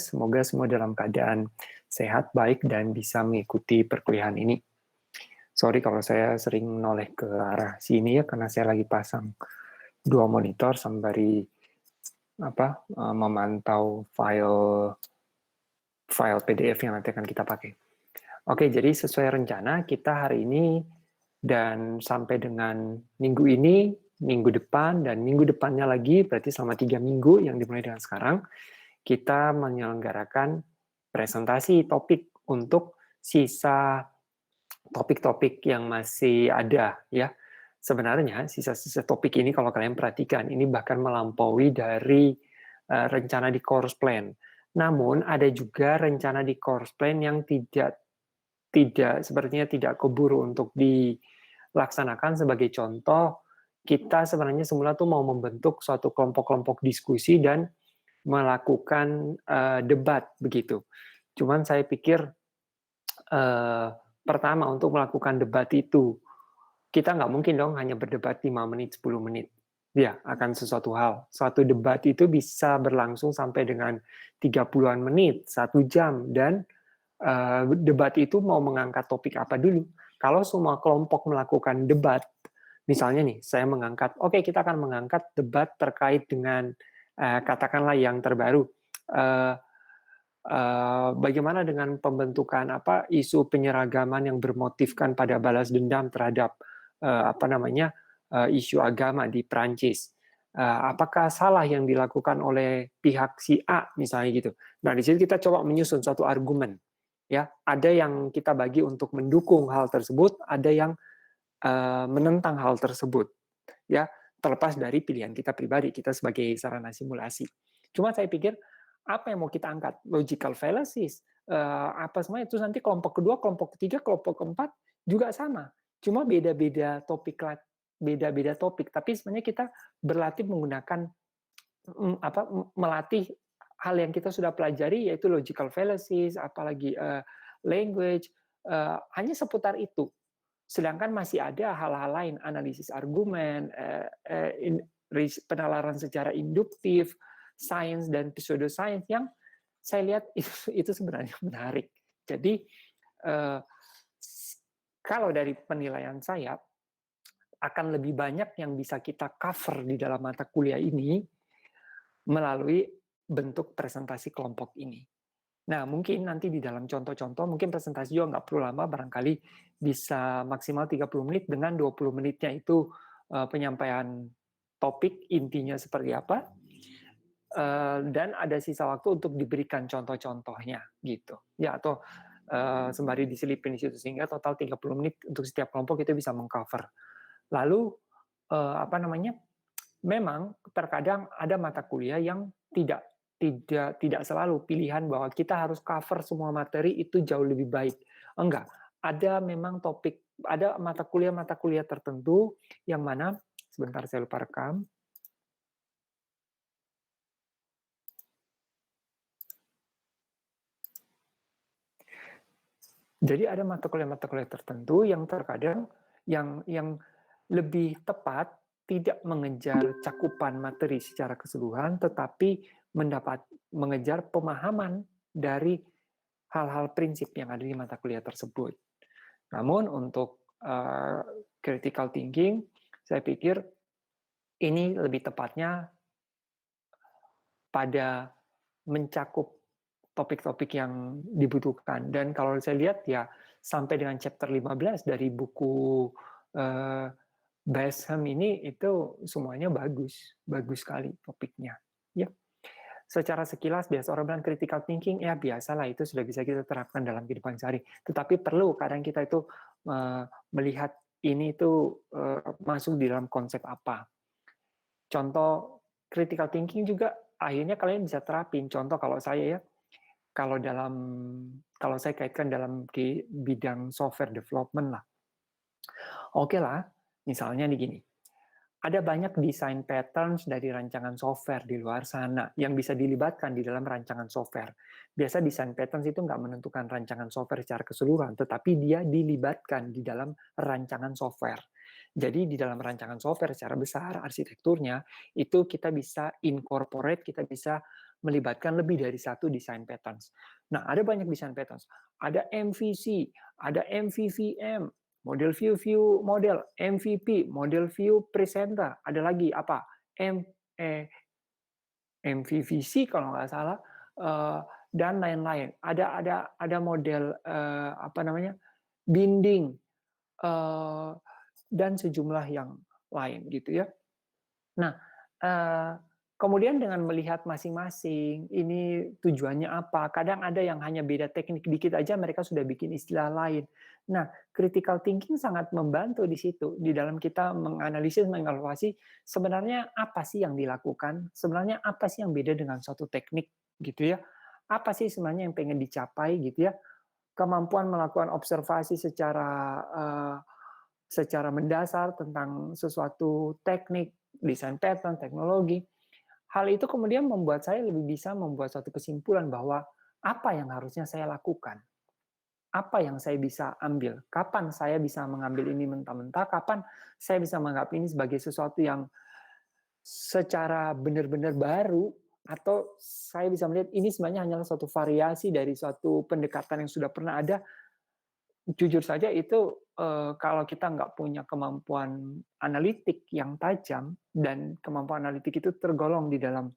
Semoga semua dalam keadaan sehat, baik, dan bisa mengikuti perkuliahan ini. Sorry kalau saya sering noleh ke arah sini ya, karena saya lagi pasang dua monitor sembari memantau file PDF yang nanti akan kita pakai. Oke, jadi sesuai rencana kita hari ini dan sampai dengan minggu ini, minggu depan, dan minggu depannya lagi, berarti selama 3 minggu yang dimulai dengan sekarang, kita menyelenggarakan presentasi topik untuk sisa topik-topik yang masih ada ya. Sebenarnya sisa-sisa topik ini kalau kalian perhatikan ini bahkan melampaui dari rencana di course plan. Namun ada juga rencana di course plan yang tidak sepertinya tidak keburu untuk dilaksanakan. Sebagai contoh, kita sebenarnya semula tuh mau membentuk suatu kelompok-kelompok diskusi dan melakukan debat begitu. Cuman saya pikir pertama untuk melakukan debat itu kita nggak mungkin dong hanya berdebat 5 menit, 10 menit. Ya, akan sesuatu hal. Suatu debat itu bisa berlangsung sampai dengan 30-an menit, 1 jam, dan debat itu mau mengangkat topik apa dulu. Kalau semua kelompok melakukan debat, misalnya nih, saya mengangkat, oke, kita akan mengangkat debat terkait dengan, katakanlah yang terbaru, bagaimana dengan pembentukan isu penyeragaman yang bermotifkan pada balas dendam terhadap isu agama di Prancis. Apakah salah yang dilakukan oleh pihak si A misalnya gitu. Nah, di sini kita coba menyusun suatu argumen. Ya, ada yang kita bagi untuk mendukung hal tersebut, ada yang menentang hal tersebut. Ya, terlepas dari pilihan kita pribadi, kita sebagai sarana simulasi. Cuma saya pikir apa yang mau kita angkat? Logical fallacies, apa semuanya, terus nanti kelompok kedua, kelompok ketiga, kelompok keempat juga sama. Cuma beda-beda topik, tapi sebenarnya kita berlatih menggunakan melatih hal yang kita sudah pelajari, yaitu logical fallacies, apalagi language, hanya seputar itu. Sedangkan masih ada hal-hal lain, analisis argumen, penalaran secara induktif, sains dan pseudoscience yang saya lihat itu sebenarnya menarik. Jadi kalau dari penilaian saya akan lebih banyak yang bisa kita cover di dalam mata kuliah ini melalui bentuk presentasi kelompok ini. Nah, mungkin nanti di dalam contoh-contoh, mungkin presentasi juga nggak perlu lama, barangkali bisa maksimal 30 menit dengan 20 menitnya itu penyampaian topik, intinya seperti apa, dan ada sisa waktu untuk diberikan contoh-contohnya, gitu. Ya, atau sembari diselipin di situ, sehingga total 30 menit untuk setiap kelompok itu bisa mengcover. Lalu, memang terkadang ada mata kuliah yang tidak selalu pilihan bahwa kita harus cover semua materi itu jauh lebih baik. Enggak, ada memang ada mata kuliah tertentu yang mana sebentar saya lupa rekam. Jadi ada mata kuliah tertentu yang terkadang yang lebih tepat tidak mengejar cakupan materi secara keseluruhan, tetapi mengejar pemahaman dari hal-hal prinsip yang ada di mata kuliah tersebut. Namun untuk critical thinking, saya pikir ini lebih tepatnya pada mencakup topik-topik yang dibutuhkan. Dan kalau saya lihat ya sampai dengan chapter 15 dari buku Basham ini itu semuanya bagus sekali topiknya. Ya, secara sekilas biasa orang bilang critical thinking, ya biasalah itu sudah bisa kita terapkan dalam kehidupan sehari. Tetapi perlu kadang kita itu melihat ini itu masuk di dalam konsep apa. Contoh critical thinking juga akhirnya kalian bisa terapin. Contoh kalau saya ya, kalau saya kaitkan dalam bidang software development lah. Oke lah, misalnya nih gini. Ada banyak desain patterns dari rancangan software di luar sana yang bisa dilibatkan di dalam rancangan software. Biasa desain patterns itu nggak menentukan rancangan software secara keseluruhan, tetapi dia dilibatkan di dalam rancangan software. Jadi di dalam rancangan software secara besar, arsitekturnya, itu kita bisa incorporate, kita bisa melibatkan lebih dari satu design patterns. Nah, ada banyak design patterns. Ada MVC, ada MVVM, model view model, MVP, model view presenter, ada lagi apa? MVVC kalau nggak salah, dan lain-lain. Ada model apa namanya, binding, dan sejumlah yang lain gitu ya. Nah, kemudian dengan melihat masing-masing, ini tujuannya apa? Kadang ada yang hanya beda teknik dikit aja, mereka sudah bikin istilah lain. Nah, critical thinking sangat membantu di situ, di dalam kita menganalisis, mengevaluasi, sebenarnya apa sih yang dilakukan? Sebenarnya apa sih yang beda dengan suatu teknik, gitu ya? Apa sih sebenarnya yang pengen dicapai, gitu ya? Kemampuan melakukan observasi secara mendasar tentang sesuatu teknik, desain pattern, teknologi. Hal itu kemudian membuat saya lebih bisa membuat suatu kesimpulan bahwa apa yang harusnya saya lakukan, apa yang saya bisa ambil, kapan saya bisa mengambil ini mentah-mentah, kapan saya bisa menganggap ini sebagai sesuatu yang secara benar-benar baru, atau saya bisa melihat ini sebenarnya hanyalah suatu variasi dari suatu pendekatan yang sudah pernah ada. Jujur saja itu kalau kita nggak punya kemampuan analitik yang tajam, dan kemampuan analitik itu tergolong di dalam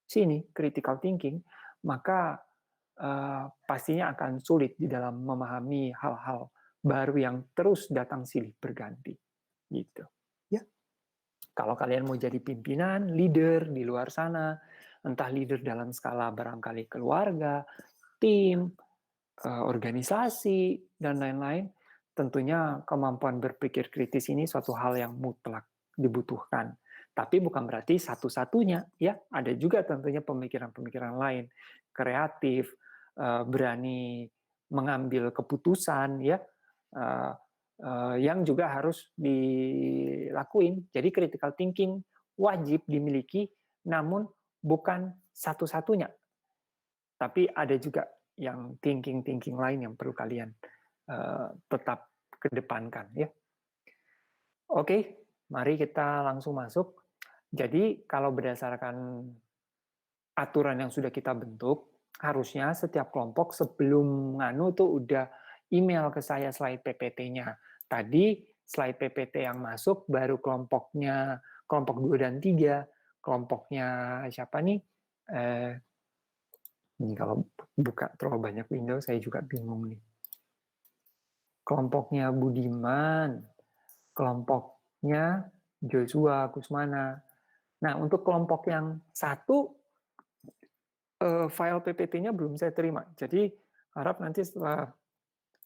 sini, critical thinking, maka pastinya akan sulit di dalam memahami hal-hal baru yang terus datang silih berganti. Gitu. Ya. Kalau kalian mau jadi pimpinan, leader di luar sana, entah leader dalam skala barangkali keluarga, tim, organisasi, dan lain-lain, tentunya kemampuan berpikir kritis ini suatu hal yang mutlak dibutuhkan. Tapi bukan berarti satu-satunya, ya. Ada juga tentunya pemikiran-pemikiran lain, kreatif, berani mengambil keputusan, ya, yang juga harus dilakuin. Jadi critical thinking wajib dimiliki, namun bukan satu-satunya. Tapi ada juga yang thinking lain yang perlu kalian tetap kedepankan, ya. Oke, mari kita langsung masuk. Jadi kalau berdasarkan aturan yang sudah kita bentuk, harusnya setiap kelompok sebelum nganu tuh udah email ke saya slide PPT-nya. Tadi slide PPT yang masuk baru kelompoknya, kelompok 2 dan 3, kelompoknya siapa nih? Ini kalau buka terlalu banyak window saya juga bingung nih. Kelompoknya Budiman, kelompoknya Joshua Kusmana. Nah, untuk kelompok yang satu, file PPT-nya belum saya terima. Jadi, harap nanti setelah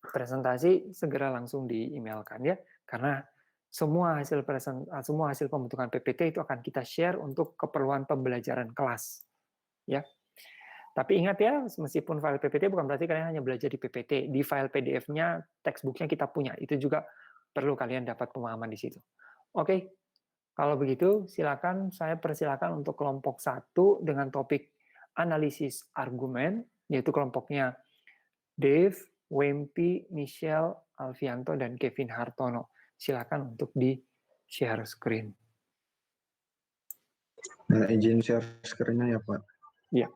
presentasi segera langsung di-emailkan ya, karena semua hasil pembentukan PPT itu akan kita share untuk keperluan pembelajaran kelas. Ya. Tapi ingat ya, meskipun file PPT bukan berarti kalian hanya belajar di PPT. Di file PDF-nya, textbook-nya kita punya. Itu juga perlu kalian dapat pemahaman di situ. Oke, kalau begitu silakan saya persilakan untuk kelompok 1 dengan topik analisis argumen, yaitu kelompoknya Dave, Wempi, Michelle, Alfianto, dan Kevin Hartono. Silakan untuk di-share screen. Nah, izin share screen-nya ya, Pak. Iya.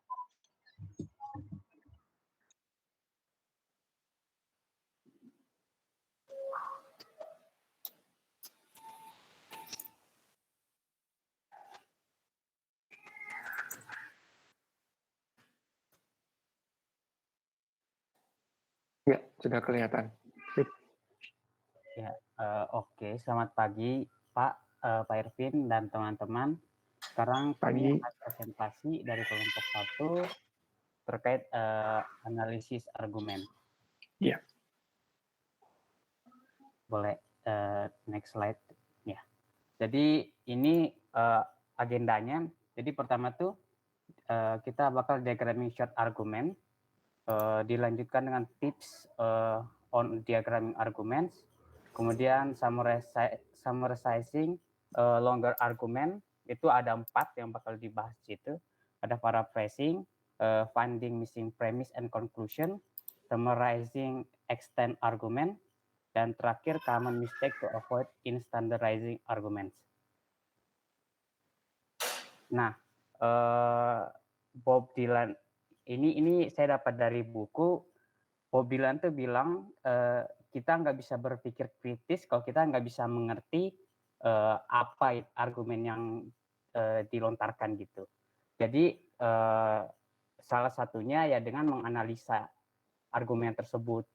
Ya, sudah kelihatan. Sip. Ya, oke. Selamat pagi, Pak, Pak Irvin dan teman-teman. Sekarang kami akan presentasi dari kelompok 1 terkait analisis argumen. Ya. Boleh next slide. Ya. Jadi ini agendanya. Jadi pertama tuh kita bakal diagramming short argument. Dilanjutkan dengan tips on diagramming arguments, kemudian summarizing longer argument, itu ada 4 yang bakal dibahas di situ. Ada paraphrasing, finding missing premise and conclusion, summarizing extend argument, dan terakhir common mistake to avoid in standardizing arguments. Nah, Bob Dylan ini saya dapat dari buku. Bob Dylan tuh bilang kita nggak bisa berpikir kritis kalau kita nggak bisa mengerti apa argumen yang dilontarkan gitu. Jadi salah satunya ya dengan menganalisa argumen tersebut.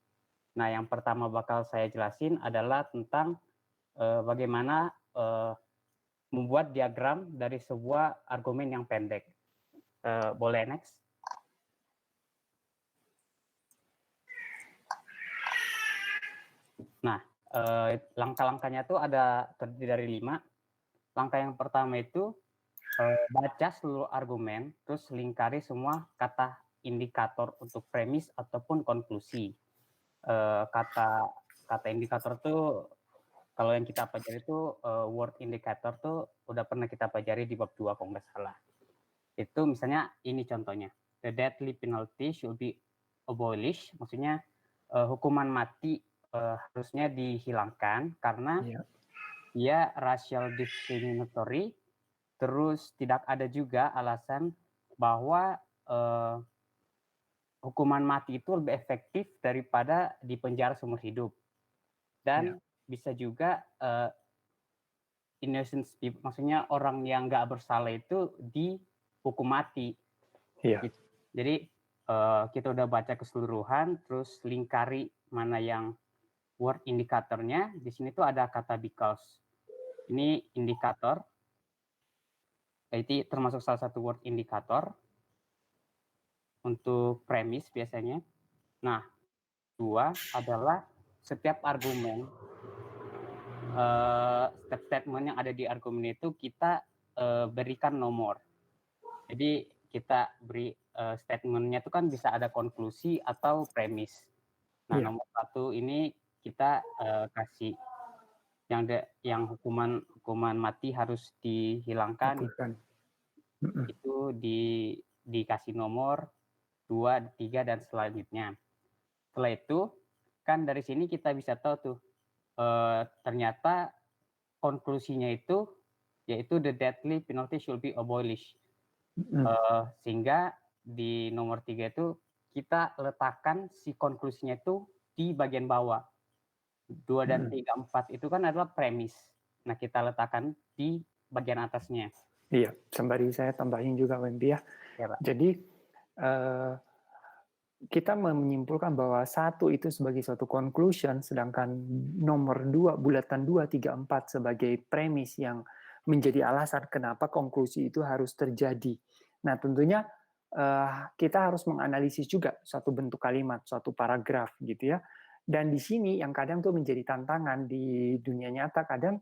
Nah, yang pertama bakal saya jelasin adalah tentang bagaimana membuat diagram dari sebuah argumen yang pendek. Boleh next? Nah, langkah-langkahnya tuh terdiri dari 5. Langkah yang pertama itu baca seluruh argumen, terus lingkari semua kata indikator untuk premis ataupun konklusi. Kata indikator tuh kalau yang kita pelajari itu word indicator tuh udah pernah kita pelajari di bab 2 kalau nggak salah. Itu misalnya ini contohnya. The deathly penalty should be abolished, maksudnya hukuman mati harusnya dihilangkan karena dia racial discriminatory, terus tidak ada juga alasan bahwa hukuman mati itu lebih efektif daripada dipenjara seumur hidup. Dan bisa juga innocent people, maksudnya orang yang nggak bersalah itu dihukum mati. Gitu. Jadi kita udah baca keseluruhan, terus lingkari mana yang word indikatornya. Di sini tuh ada kata because. Ini indikator. Itu termasuk salah satu word indikator untuk premis biasanya. Nah, 2 adalah setiap argumen, setiap statement yang ada di argumen itu kita berikan nomor. Jadi kita beri statementnya itu kan bisa ada konklusi atau premis. Nah, nomor 1 ini kita kasih yang hukuman mati harus dihilangkan. Itu dikasih nomor 2, 3 dan selanjutnya. Setelah itu kan dari sini kita bisa tahu tuh ternyata konklusinya itu yaitu the deathly penalty should be abolished. Sehingga di nomor 3 itu kita letakkan si konklusinya itu di bagian bawah. 2 dan 3, 4 itu kan adalah premis. Nah, kita letakkan di bagian atasnya. Iya, sembari saya tambahin juga, Wendy ya. Jadi kita menyimpulkan bahwa 1 itu sebagai suatu conclusion, sedangkan nomor 2, bulatan 2, 3, 4 sebagai premis yang menjadi alasan kenapa konklusi itu harus terjadi. Nah, tentunya kita harus menganalisis juga suatu bentuk kalimat, suatu paragraf gitu ya. Dan di sini yang kadang tuh menjadi tantangan di dunia nyata, kadang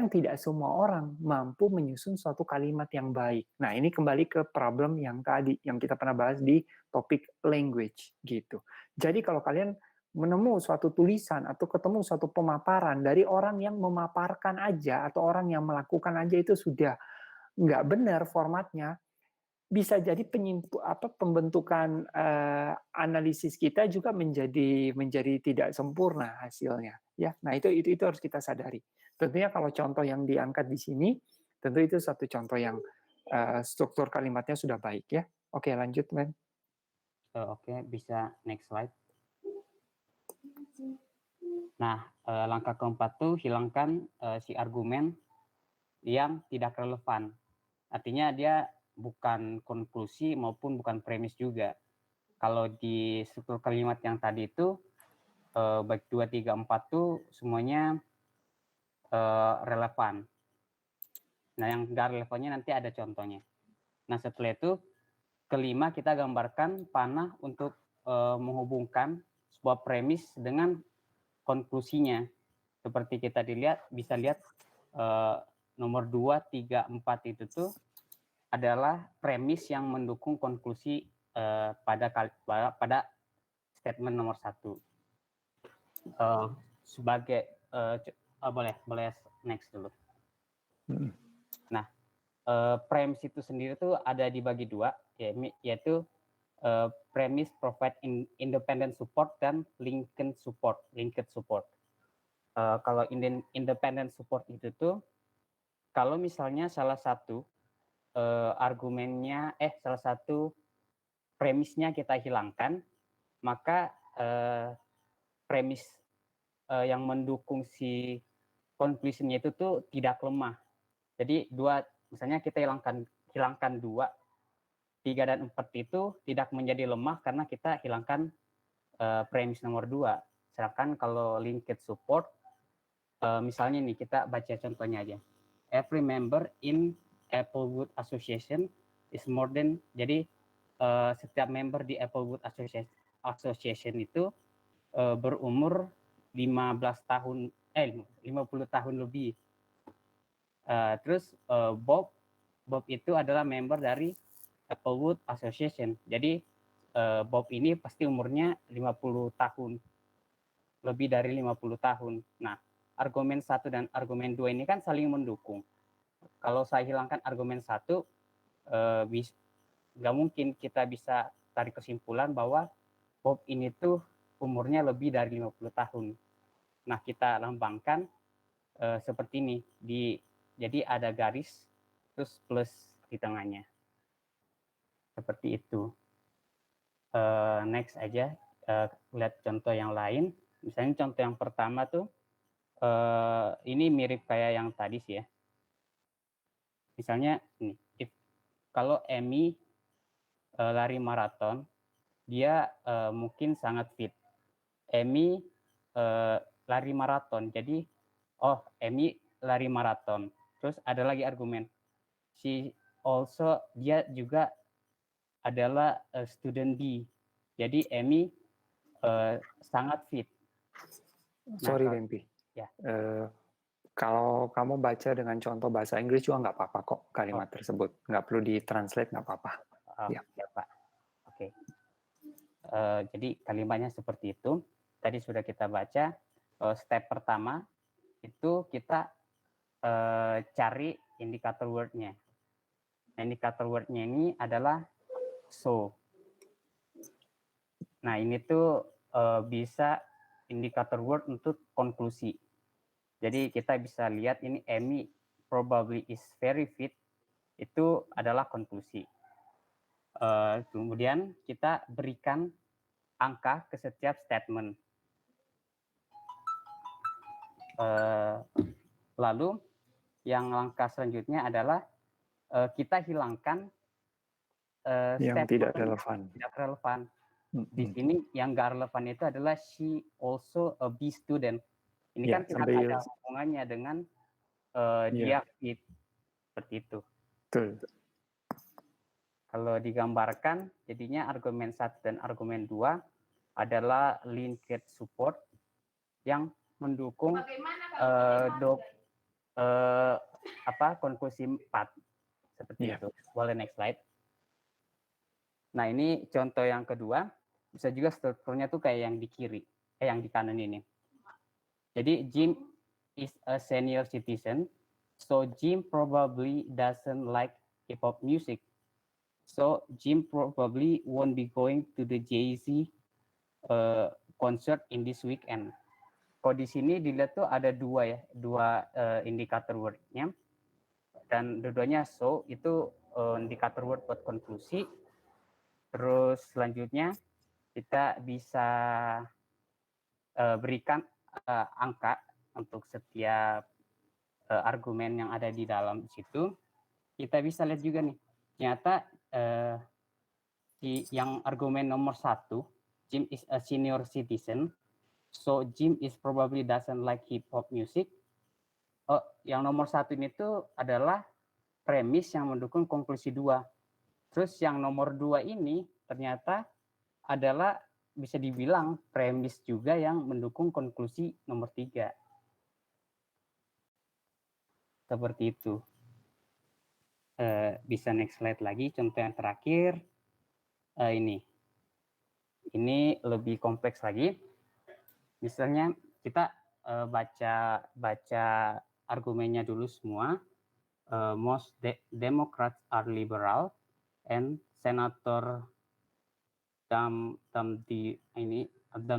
tidak semua orang mampu menyusun suatu kalimat yang baik. Nah, ini kembali ke problem yang tadi, yang kita pernah bahas di topik language, gitu. Jadi kalau kalian menemu suatu tulisan atau ketemu suatu pemaparan dari orang yang memaparkan aja, atau orang yang melakukan aja itu sudah nggak benar formatnya, bisa jadi pembentukan analisis kita juga menjadi tidak sempurna hasilnya. Ya, nah itu harus kita sadari. Tentunya kalau contoh yang diangkat di sini, tentu itu satu contoh yang struktur kalimatnya sudah baik ya. Oke, lanjut, Men. Oke, bisa next slide. Nah, langkah keempat tuh hilangkan si argumen yang tidak relevan. Artinya dia bukan konklusi maupun bukan premis juga. Kalau di struktur kalimat yang tadi itu baik 2, 3, 4 tuh semuanya relevan. Nah, yang nggak relevannya nanti ada contohnya. Nah, setelah itu kelima kita gambarkan panah untuk menghubungkan sebuah premis dengan konklusinya. Seperti kita bisa lihat nomor 2, 3, 4 itu tuh adalah premis yang mendukung konklusi pada statement nomor 1. Boleh next dulu. Nah, premis itu sendiri tuh ada dibagi 2, yaitu premis provide independent support dan linked support. Kalau independent support itu tuh kalau misalnya salah satu argumennya salah satu premisnya kita hilangkan, maka premis yang mendukung si conclusion-nya itu tuh tidak lemah. Jadi misalnya kita hilangkan 2, 3 dan 4 itu tidak menjadi lemah karena kita hilangkan premis nomor 2. Sedangkan kalau linked support, misalnya nih kita baca contohnya aja. Every member in Applewood Association is more than, jadi setiap member di Applewood Association itu berumur 50 tahun lebih. Terus Bob itu adalah member dari Applewood Association. Jadi Bob ini pasti umurnya 50 tahun. Lebih dari 50 tahun. Nah, argumen 1 dan argumen 2 ini kan saling mendukung. Kalau saya hilangkan argumen 1, nggak mungkin kita bisa tarik kesimpulan bahwa Bob ini tuh umurnya lebih dari 50 tahun. Nah, kita lambangkan seperti ini. Jadi ada garis, terus plus di tengahnya. Seperti itu. Next aja, lihat contoh yang lain. Misalnya contoh yang pertama tuh, ini mirip kayak yang tadi sih ya. Misalnya ini, kalau Amy lari maraton, dia mungkin sangat fit. Amy lari maraton, jadi Amy lari maraton. Terus ada lagi argumen, dia juga adalah student B. Jadi Amy sangat fit. Sorry Dempi. Ya. Kalau kamu baca dengan contoh bahasa Inggris juga nggak apa-apa kok kalimat tersebut. Nggak perlu ditranslate, nggak apa-apa. Ya Pak. Oke. Jadi kalimatnya seperti itu. Tadi sudah kita baca. Step pertama itu kita cari indikator word-nya. Indikator word-nya ini adalah so. Nah, ini tuh bisa indikator word untuk konklusi. Jadi kita bisa lihat ini Amy probably is very fit, itu adalah konklusi. Kemudian kita berikan angka ke setiap statement. Lalu yang langkah selanjutnya adalah kita hilangkan yang tidak relevan. Di sini yang nggak relevan itu adalah she also a B student. Ini kan tidak ada hubungannya dengan dia fit, seperti itu. Betul. Kalau digambarkan, jadinya argumen 1 dan argumen 2 adalah linked support yang mendukung konklusi 4. Seperti itu. Boleh next slide. Nah, ini contoh yang kedua. Bisa juga strukturnya tuh kayak yang di kiri, yang di kanan ini. Jadi Jim is a senior citizen, so Jim probably doesn't like hip hop music. So Jim probably won't be going to the Jay-Z concert in this weekend. Kalau di sini dilihat tuh ada dua indikator word-nya, dan dua-duanya so itu indikator word buat konklusi. Terus selanjutnya kita bisa berikan angka untuk setiap argumen yang ada di dalam situ. Kita bisa lihat juga nih, ternyata yang argumen nomor 1, Jim is a senior citizen, so Jim is probably doesn't like hip hop music. Yang nomor 1 ini tuh adalah premis yang mendukung konklusi 2. Terus yang nomor 2 ini ternyata adalah bisa dibilang premis juga yang mendukung konklusi nomor 3. Seperti itu. Bisa next slide lagi, contoh yang terakhir. Ini lebih kompleks lagi. Misalnya kita baca argumennya dulu semua. Most Democrats are liberal and Senator Dum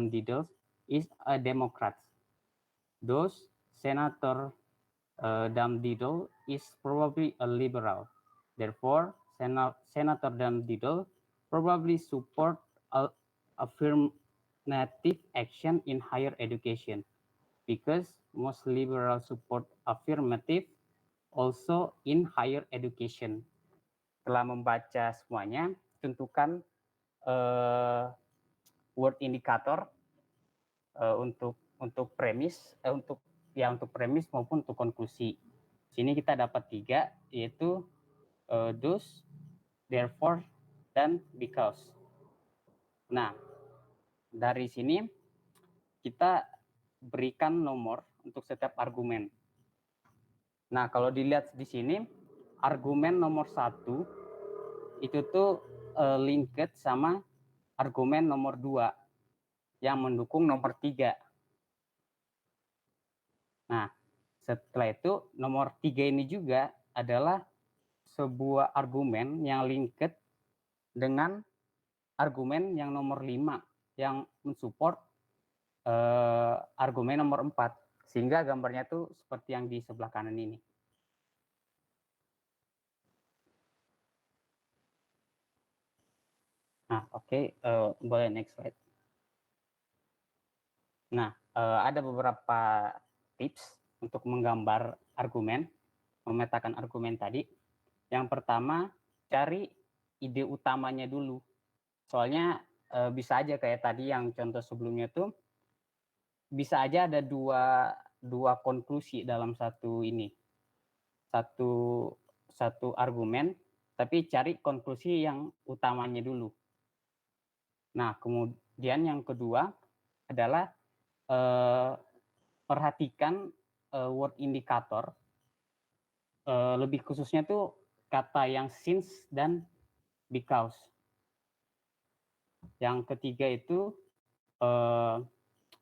Diddle is a Democrat. Thus, Senator Dum Diddle is probably a liberal. Therefore, Senator Dan Diddle probably support affirmative action in higher education because most liberals support affirmative also in higher education. Setelah membaca semuanya, tentukan word indicator untuk premis untuk premis maupun untuk konklusi. Sini kita dapat 3, yaitu thus, therefore, dan because. Nah, dari sini kita berikan nomor untuk setiap argumen. Nah, kalau dilihat di sini, argumen nomor 1 itu tuh linked sama argumen nomor 2 yang mendukung nomor 3. Nah, setelah itu nomor 3 ini juga adalah sebuah argumen yang linked dengan argumen yang nomor 5 yang mensupport argumen nomor 4, sehingga gambarnya tuh seperti yang di sebelah kanan ini. Nah, oke, boleh next slide. Nah, ada beberapa tips untuk menggambar argumen, memetakan argumen tadi. Yang pertama, cari ide utamanya dulu. Soalnya bisa aja kayak tadi yang contoh sebelumnya tuh, bisa aja ada dua konklusi dalam satu argumen, tapi cari konklusi yang utamanya dulu. Nah, kemudian yang kedua adalah perhatikan word indicator, lebih khususnya tuh kata yang since dan because. Yang ketiga itu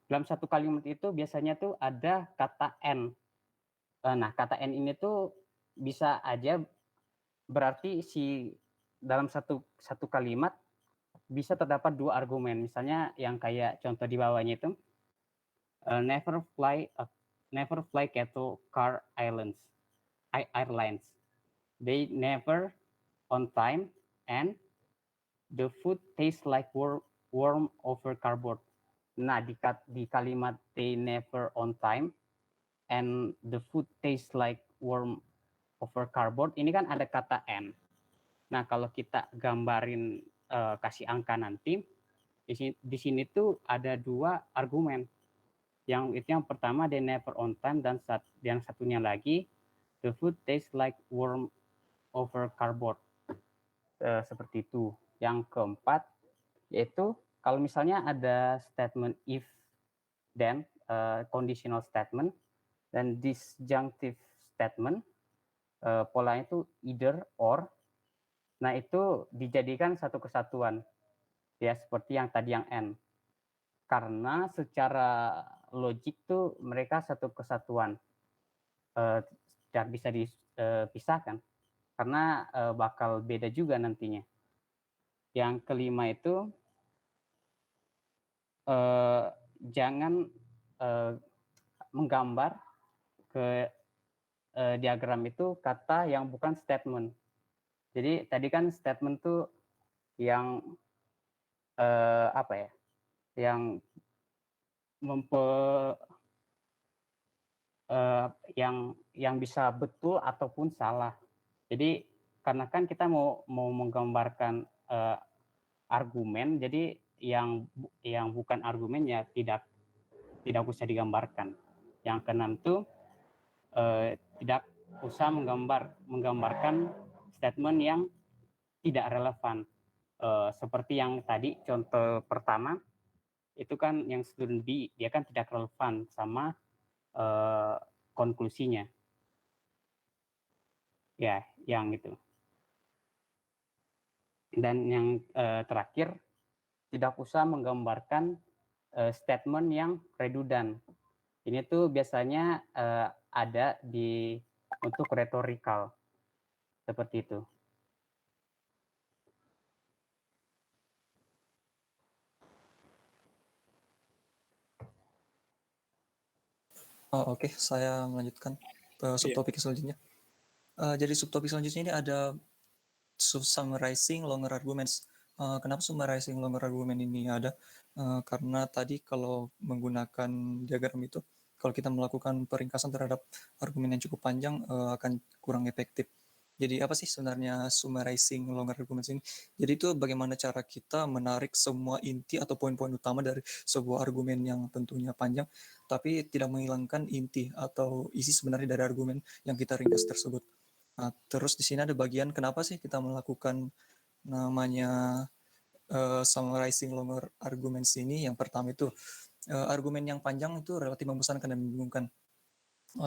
dalam satu kalimat itu biasanya tuh ada kata and. Nah, kata and ini tuh bisa aja berarti dalam satu kalimat bisa terdapat 2 argumen. Misalnya yang kayak contoh di bawahnya itu never fly cattle car airlines. They never on time and the food tastes like warm over cardboard. Nah, di kalimat they never on time and the food tastes like warm over cardboard, ini kan ada kata and. Nah, kalau kita gambarin kasih angka nanti, di sini tuh ada 2 argumen. Yang pertama they never on time, dan yang satunya lagi the food tastes like warm over cardboard. Seperti itu. Yang keempat yaitu kalau misalnya ada statement if then, conditional statement, dan disjunctive statement, polanya itu either or. Nah, itu dijadikan satu kesatuan, ya seperti yang tadi yang and. Karena secara logik tuh mereka satu kesatuan, tidak bisa dipisahkan, karena bakal beda juga nantinya. Yang kelima itu jangan menggambar ke diagram itu kata yang bukan statement. Jadi tadi kan statement tuh yang yang yang bisa betul ataupun salah. Jadi karena kan kita mau menggambarkan argumen, jadi yang bukan argumen ya tidak usah digambarkan. Yang keenam tuh tidak usah menggambarkan statement yang tidak relevan. Seperti yang tadi contoh pertama itu kan yang student B, dia kan tidak relevan sama konklusinya. Ya, yang itu. Dan yang terakhir, tidak usah menggambarkan statement yang redundant. Ini tuh biasanya ada untuk retorikal, seperti itu. Oke, saya melanjutkan subtopik selanjutnya. Jadi subtopik selanjutnya ini ada summarizing longer arguments. Kenapa summarizing longer argument ini ada? Karena tadi kalau menggunakan diagram itu, kalau kita melakukan peringkasan terhadap argumen yang cukup panjang akan kurang efektif. Jadi apa sih sebenarnya summarizing longer arguments ini? Jadi itu bagaimana cara kita menarik semua inti atau poin-poin utama dari sebuah argumen yang tentunya panjang, tapi tidak menghilangkan inti atau isi sebenarnya dari argumen yang kita ringkas tersebut. Nah, terus di sini ada bagian kenapa sih kita melakukan namanya summarizing longer arguments ini. Yang pertama itu argumen yang panjang itu relatif membosankan dan membingungkan.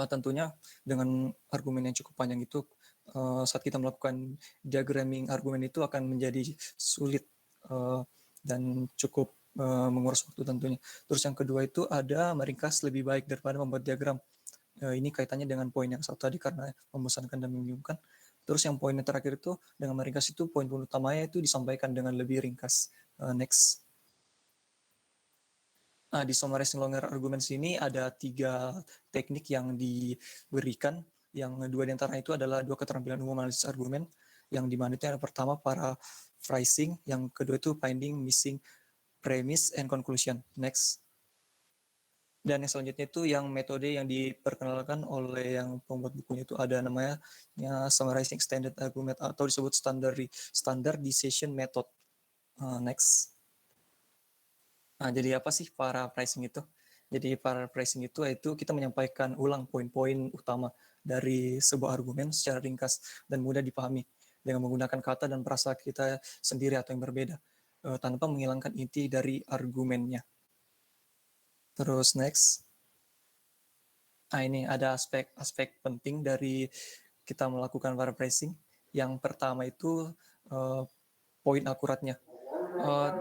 Tentunya dengan argumen yang cukup panjang itu saat kita melakukan diagramming argumen itu akan menjadi sulit dan cukup menguras waktu tentunya. Terus yang kedua itu ada meringkas lebih baik daripada membuat diagram. Ini kaitannya dengan poin yang satu tadi karena membosankan dan membingungkan. Terus yang poin yang terakhir itu dengan meringkas itu poin-poin utamanya itu disampaikan dengan lebih ringkas. Next. Di summarizing longer arguments ini ada 3 teknik yang diberikan. Yang 2 diantaranya itu adalah 2 keterampilan umum analisis argumen. Yang dimana itu yang pertama paraphrasing, yang kedua itu finding missing premise and conclusion. Next. Dan yang selanjutnya itu yang metode yang diperkenalkan oleh yang pembuat bukunya itu ada namanya summarizing extended argument atau disebut standardization method. Next. Jadi apa sih paraphrasing itu? Jadi paraphrasing itu kita menyampaikan ulang poin-poin utama dari sebuah argumen secara ringkas dan mudah dipahami dengan menggunakan kata dan perasa kita sendiri atau yang berbeda tanpa menghilangkan inti dari argumennya. Terus next. Ini ada aspek penting dari kita melakukan paraphrasing. Yang pertama itu poin akuratnya.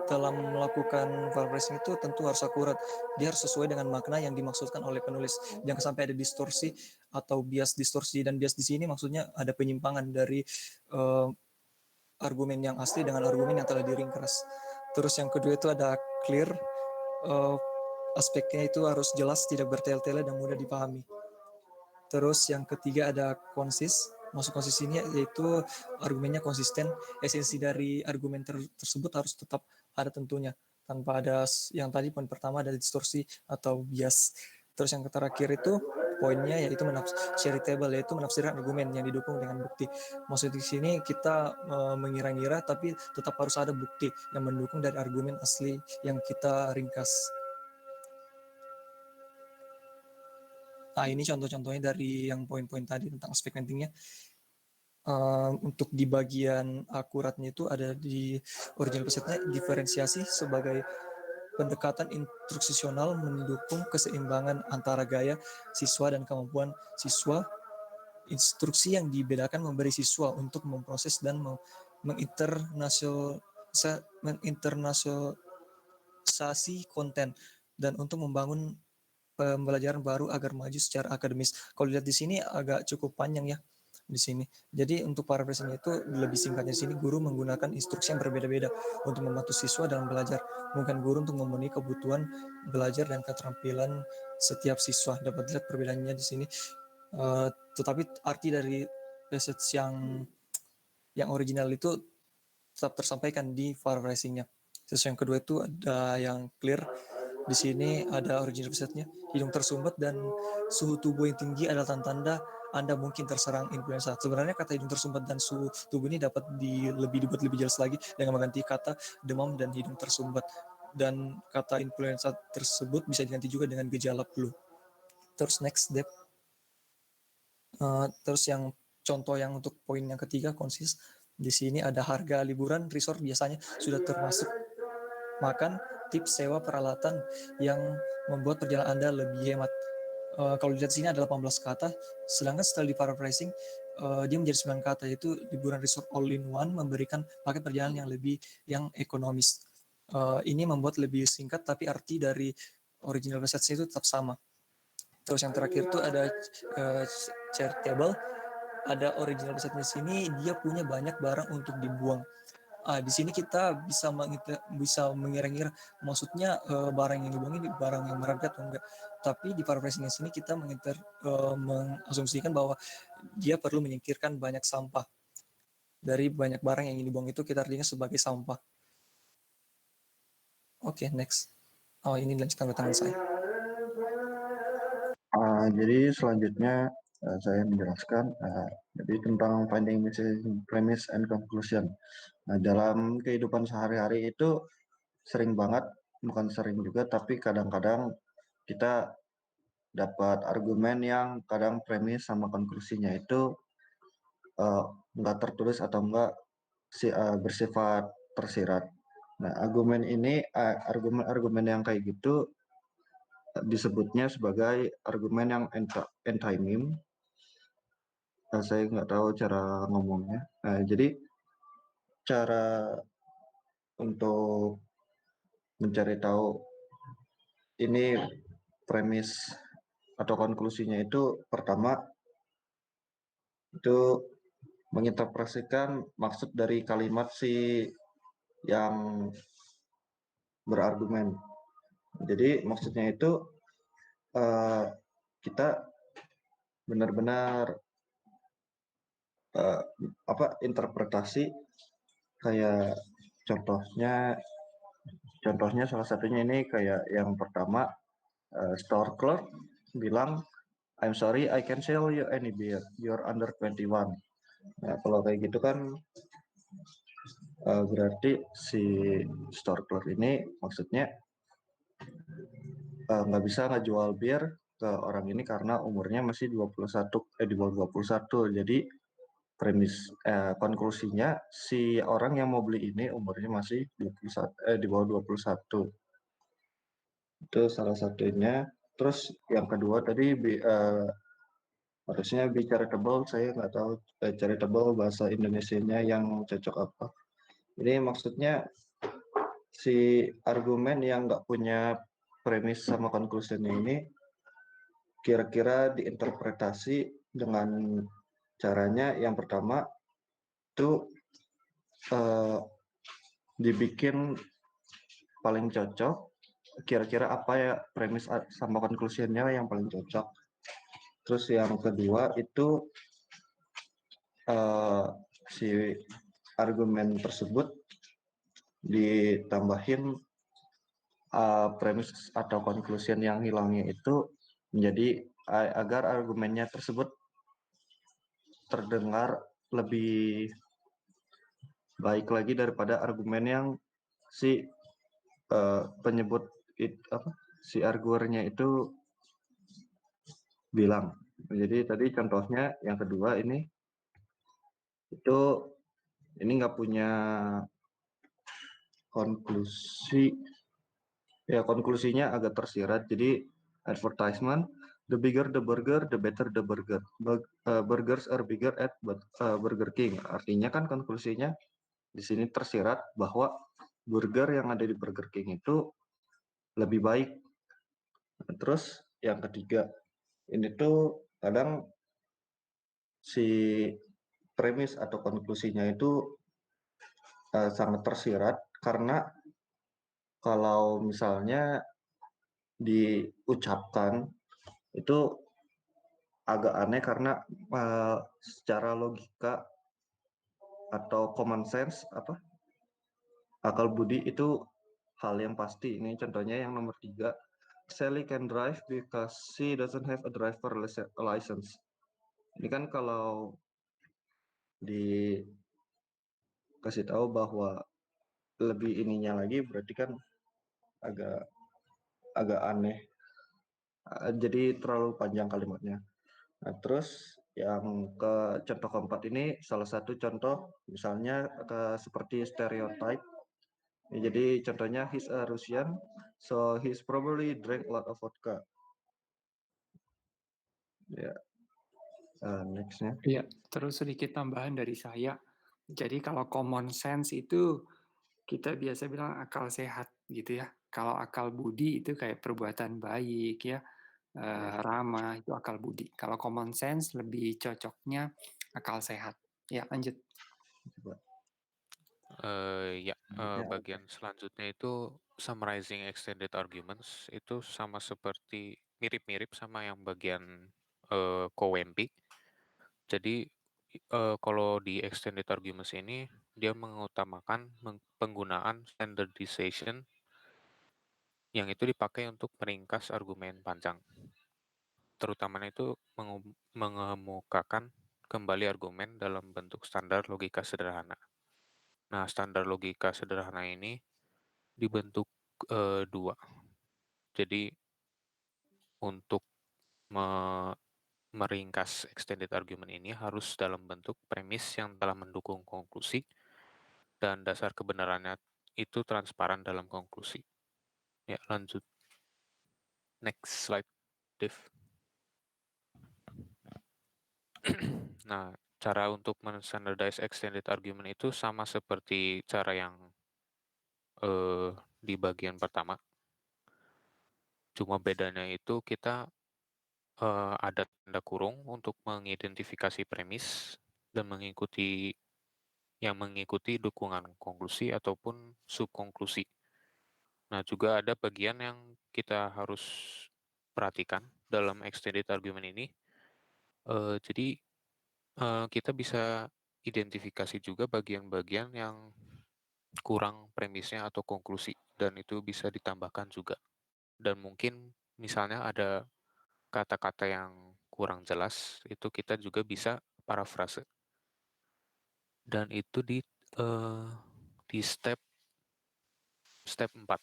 Dalam melakukan paraphrasing itu tentu harus akurat. Dia harus sesuai dengan makna yang dimaksudkan oleh penulis. Jangan sampai ada distorsi atau bias distorsi. Dan bias di sini maksudnya ada penyimpangan dari argumen yang asli dengan argumen yang telah diringkas. Terus yang kedua itu ada clear. Aspeknya itu harus jelas, tidak bertele-tele dan mudah dipahami. Terus yang ketiga ada konsis. Maksud konsis ini yaitu argumennya konsisten. Esensi dari argumen tersebut harus tetap ada tentunya. Tanpa ada yang tadi poin pertama ada distorsi atau bias. Terus yang terakhir itu poinnya yaitu charitable, yaitu menafsirkan argumen yang didukung dengan bukti. Maksud di sini kita mengira-ngira tapi tetap harus ada bukti yang mendukung dari argumen asli yang kita ringkas. Ini contoh-contohnya dari yang poin-poin tadi tentang aspek pentingnya. Untuk di bagian akuratnya itu ada di original pesetnya diferensiasi sebagai pendekatan instruksional mendukung keseimbangan antara gaya siswa dan kemampuan siswa. Instruksi yang dibedakan memberi siswa untuk memproses dan menginternasionalisasi konten dan untuk membangun pembelajaran baru agar maju secara akademis. Kalau lihat di sini agak cukup panjang ya di sini. Jadi untuk paraphrasing itu lebih singkatnya di sini guru menggunakan instruksi yang berbeda-beda untuk membantu siswa dalam belajar. Mungkin guru untuk memenuhi kebutuhan belajar dan keterampilan setiap siswa. Dapat lihat perbedaannya di sini. Tetapi arti dari passage yang original itu tetap tersampaikan di paraphrasingnya. Terus yang kedua itu ada yang clear. Di sini ada original passage-nya. Hidung tersumbat dan suhu tubuh yang tinggi adalah tanda Anda mungkin terserang influenza. Sebenarnya kata hidung tersumbat dan suhu tubuh ini dapat dibuat lebih jelas lagi dengan mengganti kata demam dan hidung tersumbat. Dan kata influenza tersebut bisa diganti juga dengan gejala flu. Terus next step. Terus yang contoh yang untuk poin yang ketiga konsis. Di sini ada harga liburan resort biasanya sudah termasuk makan, tips sewa peralatan yang membuat perjalanan Anda lebih hemat. Kalau dilihat sini ada 18 kata, sedangkan setelah di paraphrasing dia menjadi 9 kata, yaitu liburan resort all in one memberikan paket perjalanan yang ekonomis. Ini membuat lebih singkat, tapi arti dari original passage itu tetap sama. Terus yang terakhir itu ada charitable. Ada original passage di sini, dia punya banyak barang untuk dibuang. Di sini kita bisa mengira-ngira maksudnya barang yang dibuang ini barang yang berharga atau enggak. Tapi di paraphrasing sini kita mengasumsikan bahwa dia perlu menyingkirkan banyak sampah. dari banyak barang yang ingin dibuang itu kita artinya sebagai sampah. Oke, next. Oh, ini dilanjutkan ke tangan saya. Jadi selanjutnya saya menjelaskan jadi tentang finding missing premise and conclusion. Nah, dalam kehidupan sehari-hari itu sering banget, bukan sering juga, tapi kadang-kadang kita dapat argumen yang kadang premis sama konklusinya itu nggak tertulis atau enggak bersifat tersirat. Nah, argumen-argumen yang kayak gitu disebutnya sebagai argumen yang enthymeme. Saya nggak tahu cara ngomongnya. Jadi cara untuk mencari tahu ini premis atau konklusinya itu pertama itu menginterpretasikan maksud dari kalimat si yang berargumen. Jadi maksudnya itu kita benar-benar interpretasi kayak contohnya salah satunya ini kayak yang pertama store clerk bilang I'm sorry I can sell you any beer you're under 21. Nah, kalau kayak gitu kan berarti si store clerk ini maksudnya nggak bisa ngejual bir ke orang ini karena umurnya masih 21 di bawah 21. Jadi konklusinya si orang yang mau beli ini umurnya masih 21 di bawah 21. Itu salah satunya. Terus yang kedua tadi harusnya be charitable, saya nggak tahu charitable bahasa Indonesianya yang cocok apa. Ini maksudnya si argumen yang nggak punya premis sama konklusinya ini kira-kira diinterpretasi dengan caranya yang pertama itu dibikin paling cocok, kira-kira apa ya premis sama konklusinya yang paling cocok. Terus yang kedua itu si argumen tersebut ditambahin premis atau conclusion yang hilangnya itu menjadi agar argumennya tersebut terdengar lebih baik lagi daripada argumen yang si penyebut si arguernya itu bilang. Jadi tadi contohnya yang kedua ini itu ini nggak punya konklusi. Ya, konklusinya agak tersirat. Jadi advertisement, the bigger the burger, the better the burger. Burgers are bigger at Burger King. Artinya kan konklusinya di sini tersirat bahwa burger yang ada di Burger King itu lebih baik. Terus yang ketiga, ini tuh kadang si premis atau konklusinya itu sangat tersirat karena kalau misalnya diucapkan itu agak aneh karena secara logika atau common sense akal budi itu hal yang pasti. Ini contohnya yang nomor 3, Sally can drive because she doesn't have a driver license. Ini kan kalau dikasih tahu bahwa lebih ininya lagi berarti kan agak aneh. Jadi terlalu panjang kalimatnya. Nah, terus yang contoh keempat ini salah satu contoh misalnya seperti stereotype. Jadi contohnya he's a Russian, so he's probably drank a lot of vodka. Ya, nextnya. Iya, terus sedikit tambahan dari saya. Jadi kalau common sense itu kita biasa bilang akal sehat gitu ya. Kalau akal budi itu kayak perbuatan baik ya, ramah itu akal budi. Kalau common sense lebih cocoknya akal sehat. Ya, lanjut. Coba. Bagian selanjutnya itu summarizing extended arguments itu sama seperti mirip-mirip sama yang bagian Cowenty. Jadi kalau di extended arguments ini dia mengutamakan penggunaan standardization yang itu dipakai untuk meringkas argumen panjang. Terutamanya itu mengemukakan kembali argumen dalam bentuk standar logika sederhana. Nah, standar logika sederhana ini dibentuk dua. Jadi untuk meringkas extended argument ini harus dalam bentuk premis yang telah mendukung konklusi dan dasar kebenarannya itu transparan dalam konklusi. Ya, lanjut. Next slide, Dev. Nah, cara untuk men-standardize extended argument itu sama seperti cara yang di bagian pertama. Cuma bedanya itu kita ada tanda kurung untuk mengidentifikasi premis dan mengikuti dukungan konklusi ataupun subkonklusi. Nah, juga ada bagian yang kita harus perhatikan dalam extended argument ini. Jadi kita bisa identifikasi juga bagian-bagian yang kurang premisnya atau konklusi, dan itu bisa ditambahkan juga. Dan mungkin misalnya ada kata-kata yang kurang jelas, itu kita juga bisa parafrase. Dan itu di step 4.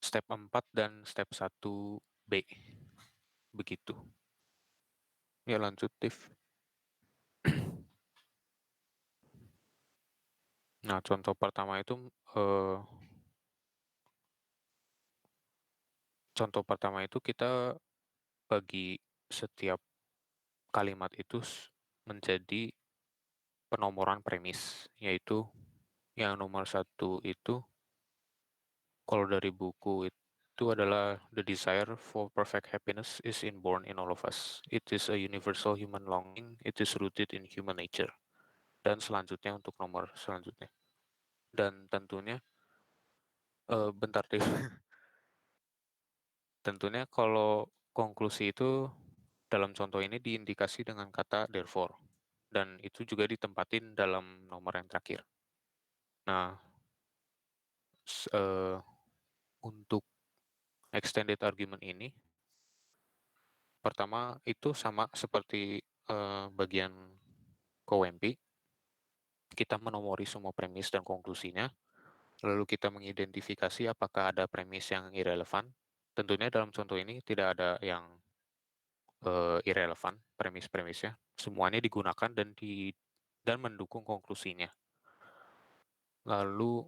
Step 4 dan step 1B. Begitu. Ya, lanjut, Tiff. Nah, contoh pertama itu kita bagi setiap kalimat itu menjadi penomoran premis, yaitu yang nomor 1 itu kalau dari buku itu adalah the desire for perfect happiness is inborn in all of us. It is a universal human longing. It is rooted in human nature. Dan selanjutnya untuk nomor selanjutnya. Dan tentunya bentar deh. Tentunya kalau konklusi itu dalam contoh ini diindikasi dengan kata therefore, dan itu juga ditempatin dalam nomor yang terakhir. Nah, untuk extended argument ini, pertama itu sama seperti bagian KWMP, kita menomori semua premis dan konklusinya, lalu kita mengidentifikasi apakah ada premis yang irrelevan. Tentunya dalam contoh ini tidak ada yang irrelevan premis-premisnya, semuanya digunakan dan mendukung konklusinya. Lalu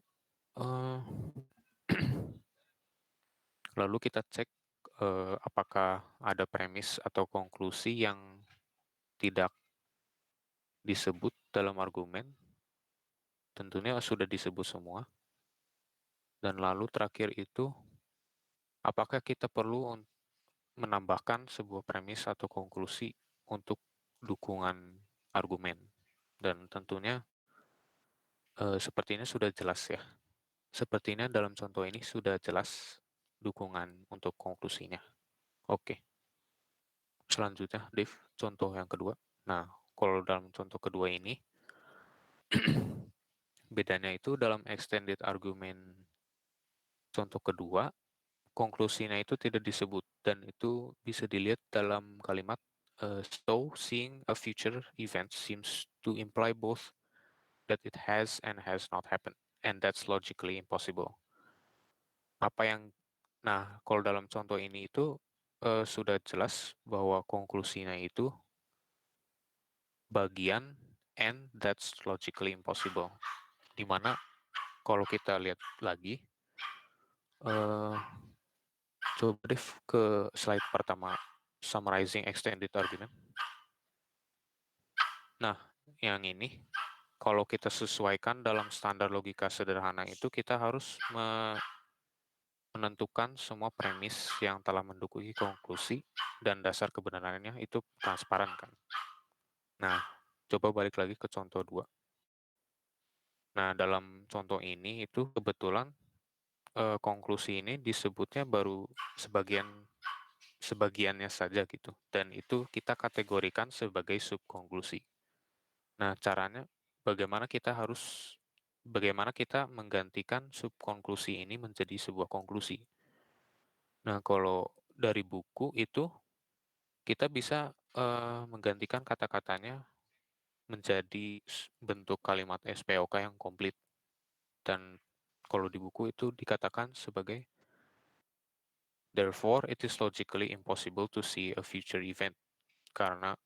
lalu kita cek apakah ada premis atau konklusi yang tidak disebut dalam argumen. Tentunya sudah disebut semua. Dan lalu terakhir itu, apakah kita perlu menambahkan sebuah premis atau konklusi untuk dukungan argumen. Dan tentunya sepertinya sudah jelas ya. Sepertinya dalam contoh ini sudah jelas dukungan untuk konklusinya. Oke. Selanjutnya, Dev, contoh yang kedua. Nah, kalau dalam contoh kedua ini, bedanya itu dalam extended argument contoh kedua, konklusinya itu tidak disebut, dan itu bisa dilihat dalam kalimat so seeing a future event seems to imply both that it has and has not happened, and that's logically impossible. Nah, kalau dalam contoh ini itu sudah jelas bahwa konklusinya itu bagian and that's logically impossible. Dimana kalau kita lihat lagi, coba Dev ke slide pertama, summarizing extended argument. Nah, yang ini, kalau kita sesuaikan dalam standar logika sederhana itu, kita harus menentukan semua premis yang telah mendukung konklusi dan dasar kebenarannya itu transparan kan. Nah, coba balik lagi ke contoh 2. Nah, dalam contoh ini itu kebetulan konklusi ini disebutnya baru sebagiannya saja gitu, dan itu kita kategorikan sebagai subkonklusi. Nah, caranya bagaimana kita menggantikan subkonklusi ini menjadi sebuah konklusi. Nah, kalau dari buku itu kita bisa menggantikan kata-katanya menjadi bentuk kalimat SPOK yang komplit. Dan kalau di buku itu dikatakan sebagai therefore it is logically impossible to see a future event, karena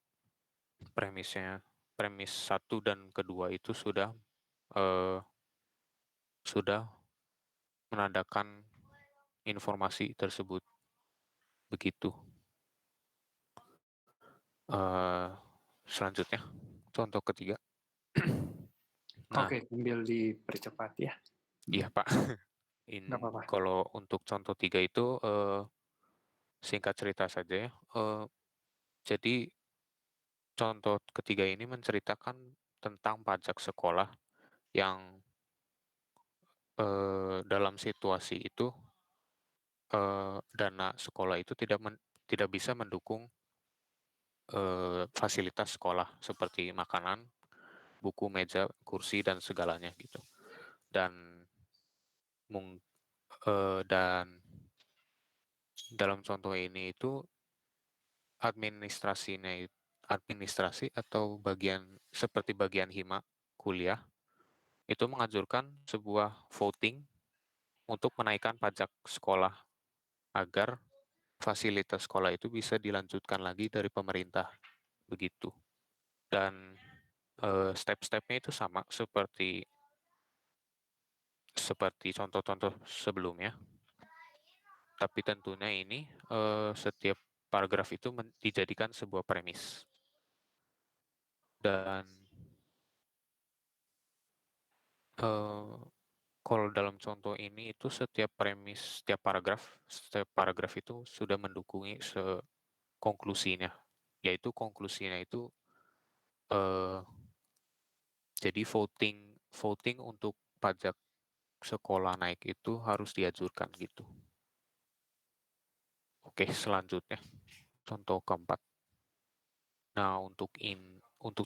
premis 1 dan kedua itu eh, sudah menandakan informasi tersebut. Begitu. Selanjutnya, contoh ketiga. Nah, Oke, sambil dipercepat ya. iya Pak. Nggak apa-apa. Kalau untuk contoh 3 itu singkat cerita saja ya. Jadi contoh ketiga ini menceritakan tentang pajak sekolah yang dalam situasi itu dana sekolah itu tidak bisa mendukung fasilitas sekolah seperti makanan, buku, meja, kursi, dan segalanya gitu. Dan dan dalam contoh ini itu administrasi atau seperti bagian hima kuliah itu menganjurkan sebuah voting untuk menaikkan pajak sekolah agar fasilitas sekolah itu bisa dilanjutkan lagi dari pemerintah, begitu. Dan step-stepnya itu sama seperti contoh-contoh sebelumnya, tapi tentunya ini setiap paragraf itu dijadikan sebuah premis. Dan kalau dalam contoh ini itu setiap paragraf itu sudah mendukung konklusinya, yaitu konklusinya itu jadi voting untuk pajak sekolah naik itu harus dianjurkan gitu. Oke, selanjutnya contoh keempat. Nah, untuk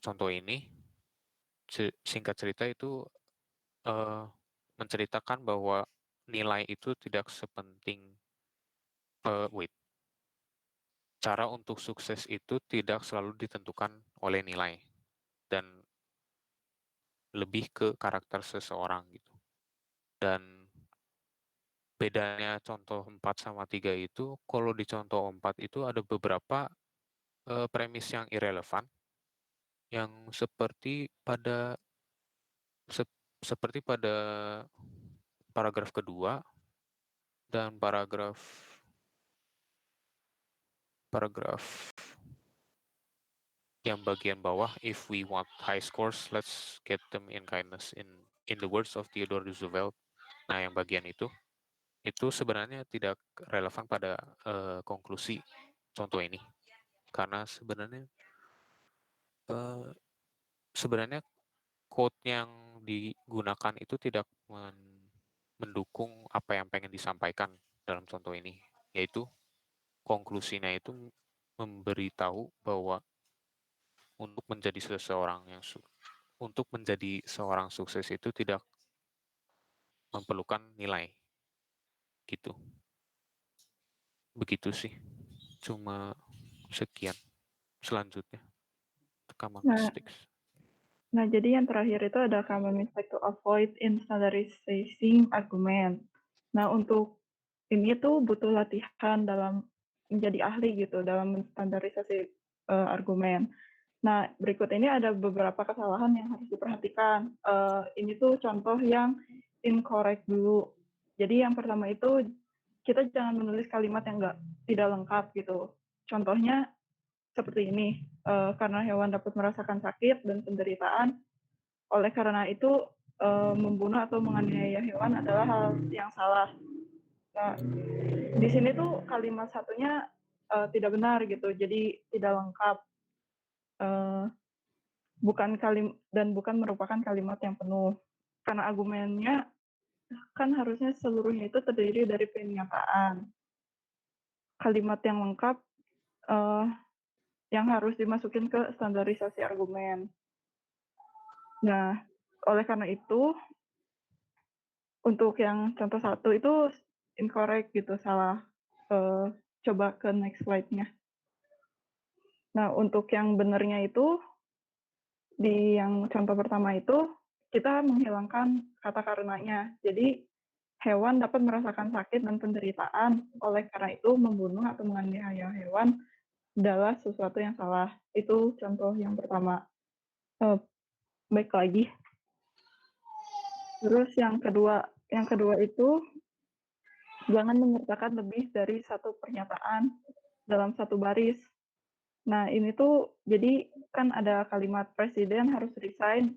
contoh ini singkat cerita itu menceritakan bahwa nilai itu tidak sepenting cara untuk sukses itu tidak selalu ditentukan oleh nilai dan lebih ke karakter seseorang gitu. Dan bedanya contoh 4 sama 3 itu, kalau di contoh 4 itu ada beberapa premis yang irrelevan yang seperti pada paragraf kedua dan paragraf yang bagian bawah, if we want high scores, let's get them in kindness, in the words of Theodore Roosevelt. Nah, yang bagian itu sebenarnya tidak relevan pada konklusi contoh ini, karena sebenarnya quote yang digunakan itu tidak mendukung apa yang pengen disampaikan dalam contoh ini, yaitu konklusinya itu memberitahu bahwa untuk menjadi seorang sukses itu tidak memerlukan nilai gitu. Begitu sih, cuma sekian. Selanjutnya common mistakes. Nah, jadi yang terakhir itu ada common mistake to avoid in standardizing argument. Nah, untuk ini tuh butuh latihan dalam menjadi ahli gitu, dalam menstandarisasi argumen. Nah, berikut ini ada beberapa kesalahan yang harus diperhatikan. Ini tuh contoh yang incorrect dulu. Jadi yang pertama itu, kita jangan menulis kalimat yang tidak lengkap gitu. Contohnya seperti ini, karena hewan dapat merasakan sakit dan penderitaan, oleh karena itu membunuh atau menganiaya hewan adalah hal yang salah. Nah, di sini tuh kalimat satunya tidak benar gitu, jadi tidak lengkap, bukan merupakan kalimat yang penuh. Karena argumennya kan harusnya seluruhnya itu terdiri dari pernyataan. kalimat yang lengkap yang harus dimasukin ke standarisasi argumen. Nah, oleh karena itu, untuk yang contoh 1 itu incorrect gitu, salah. Coba ke next slide-nya. Nah, untuk yang benernya itu, di yang contoh pertama itu, kita menghilangkan kata karenanya. Jadi, hewan dapat merasakan sakit dan penderitaan, oleh karena itu membunuh atau menganiaya hewan adalah sesuatu yang salah. Itu contoh yang pertama. Baik lagi. Terus yang kedua itu jangan menyertakan lebih dari satu pernyataan dalam satu baris. Nah, ini tuh jadi kan ada kalimat presiden harus resign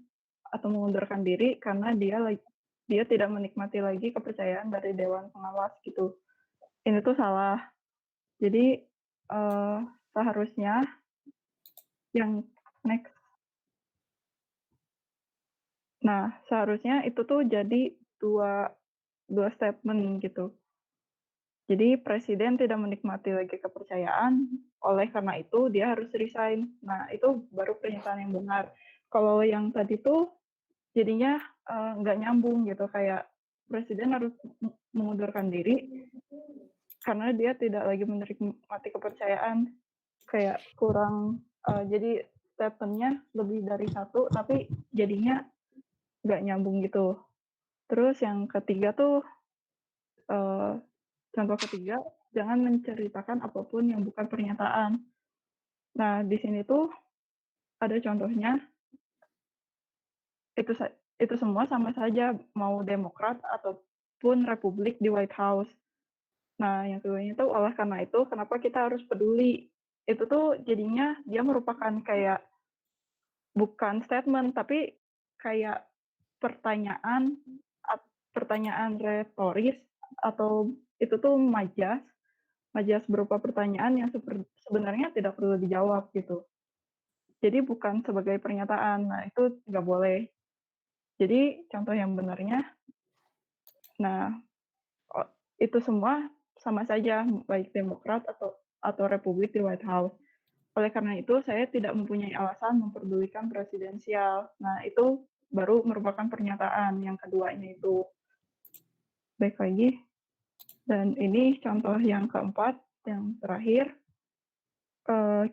atau mengundurkan diri karena dia tidak menikmati lagi kepercayaan dari dewan pengawas gitu. Ini tuh salah. Jadi seharusnya yang next. Nah, seharusnya itu tuh jadi dua statement gitu. Jadi presiden tidak menikmati lagi kepercayaan, oleh karena itu dia harus resign. Nah, itu baru pernyataan yang benar. Kalau yang tadi tuh jadinya nggak nyambung gitu, kayak presiden harus mengundurkan diri karena dia tidak lagi menikmati kepercayaan. Kayak kurang, jadi statement-nya lebih dari satu, tapi jadinya nggak nyambung gitu. Terus yang ketiga tuh, contoh ketiga, jangan menceritakan apapun yang bukan pernyataan. Nah, di sini tuh ada contohnya, itu semua sama saja, mau Demokrat ataupun Republik di White House. Nah, yang keduanya tuh oleh karena itu, kenapa kita harus peduli? Itu tuh jadinya dia merupakan kayak bukan statement, tapi kayak pertanyaan retoris, atau itu tuh majas berupa pertanyaan yang sebenarnya tidak perlu dijawab gitu. Jadi bukan sebagai pernyataan. Nah, itu nggak boleh. Jadi contoh yang benarnya, nah itu semua sama saja, baik Demokrat atau Republik di White House. Oleh karena itu, saya tidak mempunyai alasan memperdulikan presidensial. Nah, itu baru merupakan pernyataan yang keduanya itu. Baik lagi. Dan ini contoh yang keempat, yang terakhir.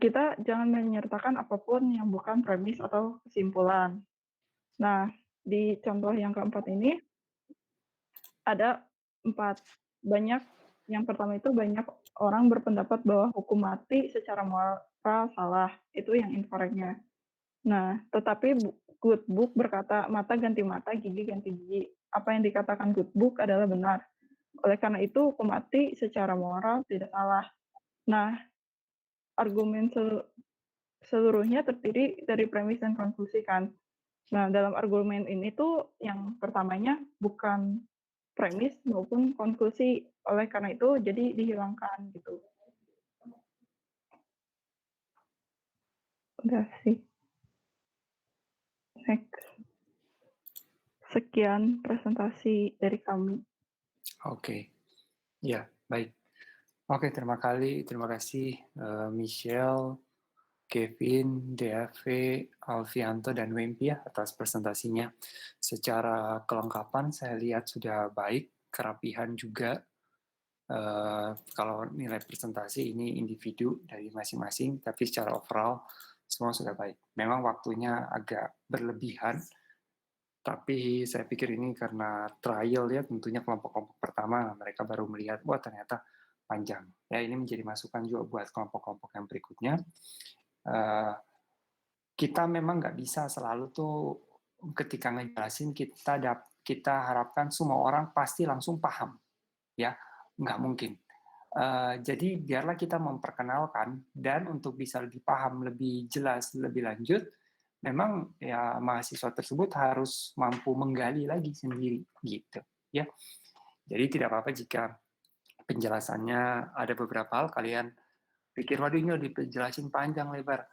Kita jangan menyertakan apapun yang bukan premis atau kesimpulan. Nah, di contoh yang keempat ini ada 4. Yang pertama itu banyak orang berpendapat bahwa hukum mati secara moral salah. Itu yang incorrect-nya. Nah, tetapi Good Book berkata mata ganti mata, gigi ganti gigi. Apa yang dikatakan Good Book adalah benar. Oleh karena itu, hukum mati secara moral tidak salah. Nah, argumen seluruhnya terdiri dari premis dan konklusi kan. Nah, dalam argumen ini tuh yang pertamanya bukan premis maupun konklusi. Oleh karena itu, jadi dihilangkan gitu. Udah sih. Next. Sekian presentasi dari kami. Oke. Ya, baik. Oke, terima kasih Michelle, Kevin, DAV, Alfianto, dan Wempi ya atas presentasinya. Secara kelengkapan saya lihat sudah baik, kerapihan juga. Kalau nilai presentasi ini individu dari masing-masing, tapi secara overall semua sudah baik. Memang waktunya agak berlebihan, tapi saya pikir ini karena trial ya, tentunya kelompok-kelompok pertama mereka baru melihat, wah ternyata panjang. Ya, ini menjadi masukan juga buat kelompok-kelompok yang berikutnya. Kita memang nggak bisa selalu tuh ketika ngejelasin kita harapkan semua orang pasti langsung paham, ya nggak mungkin. Jadi biarlah kita memperkenalkan, dan untuk bisa lebih paham, lebih jelas, lebih lanjut, memang ya mahasiswa tersebut harus mampu menggali lagi sendiri gitu ya. Jadi tidak apa-apa jika penjelasannya ada beberapa hal kalian pikir waduh ini udah dijelasin panjang lebar.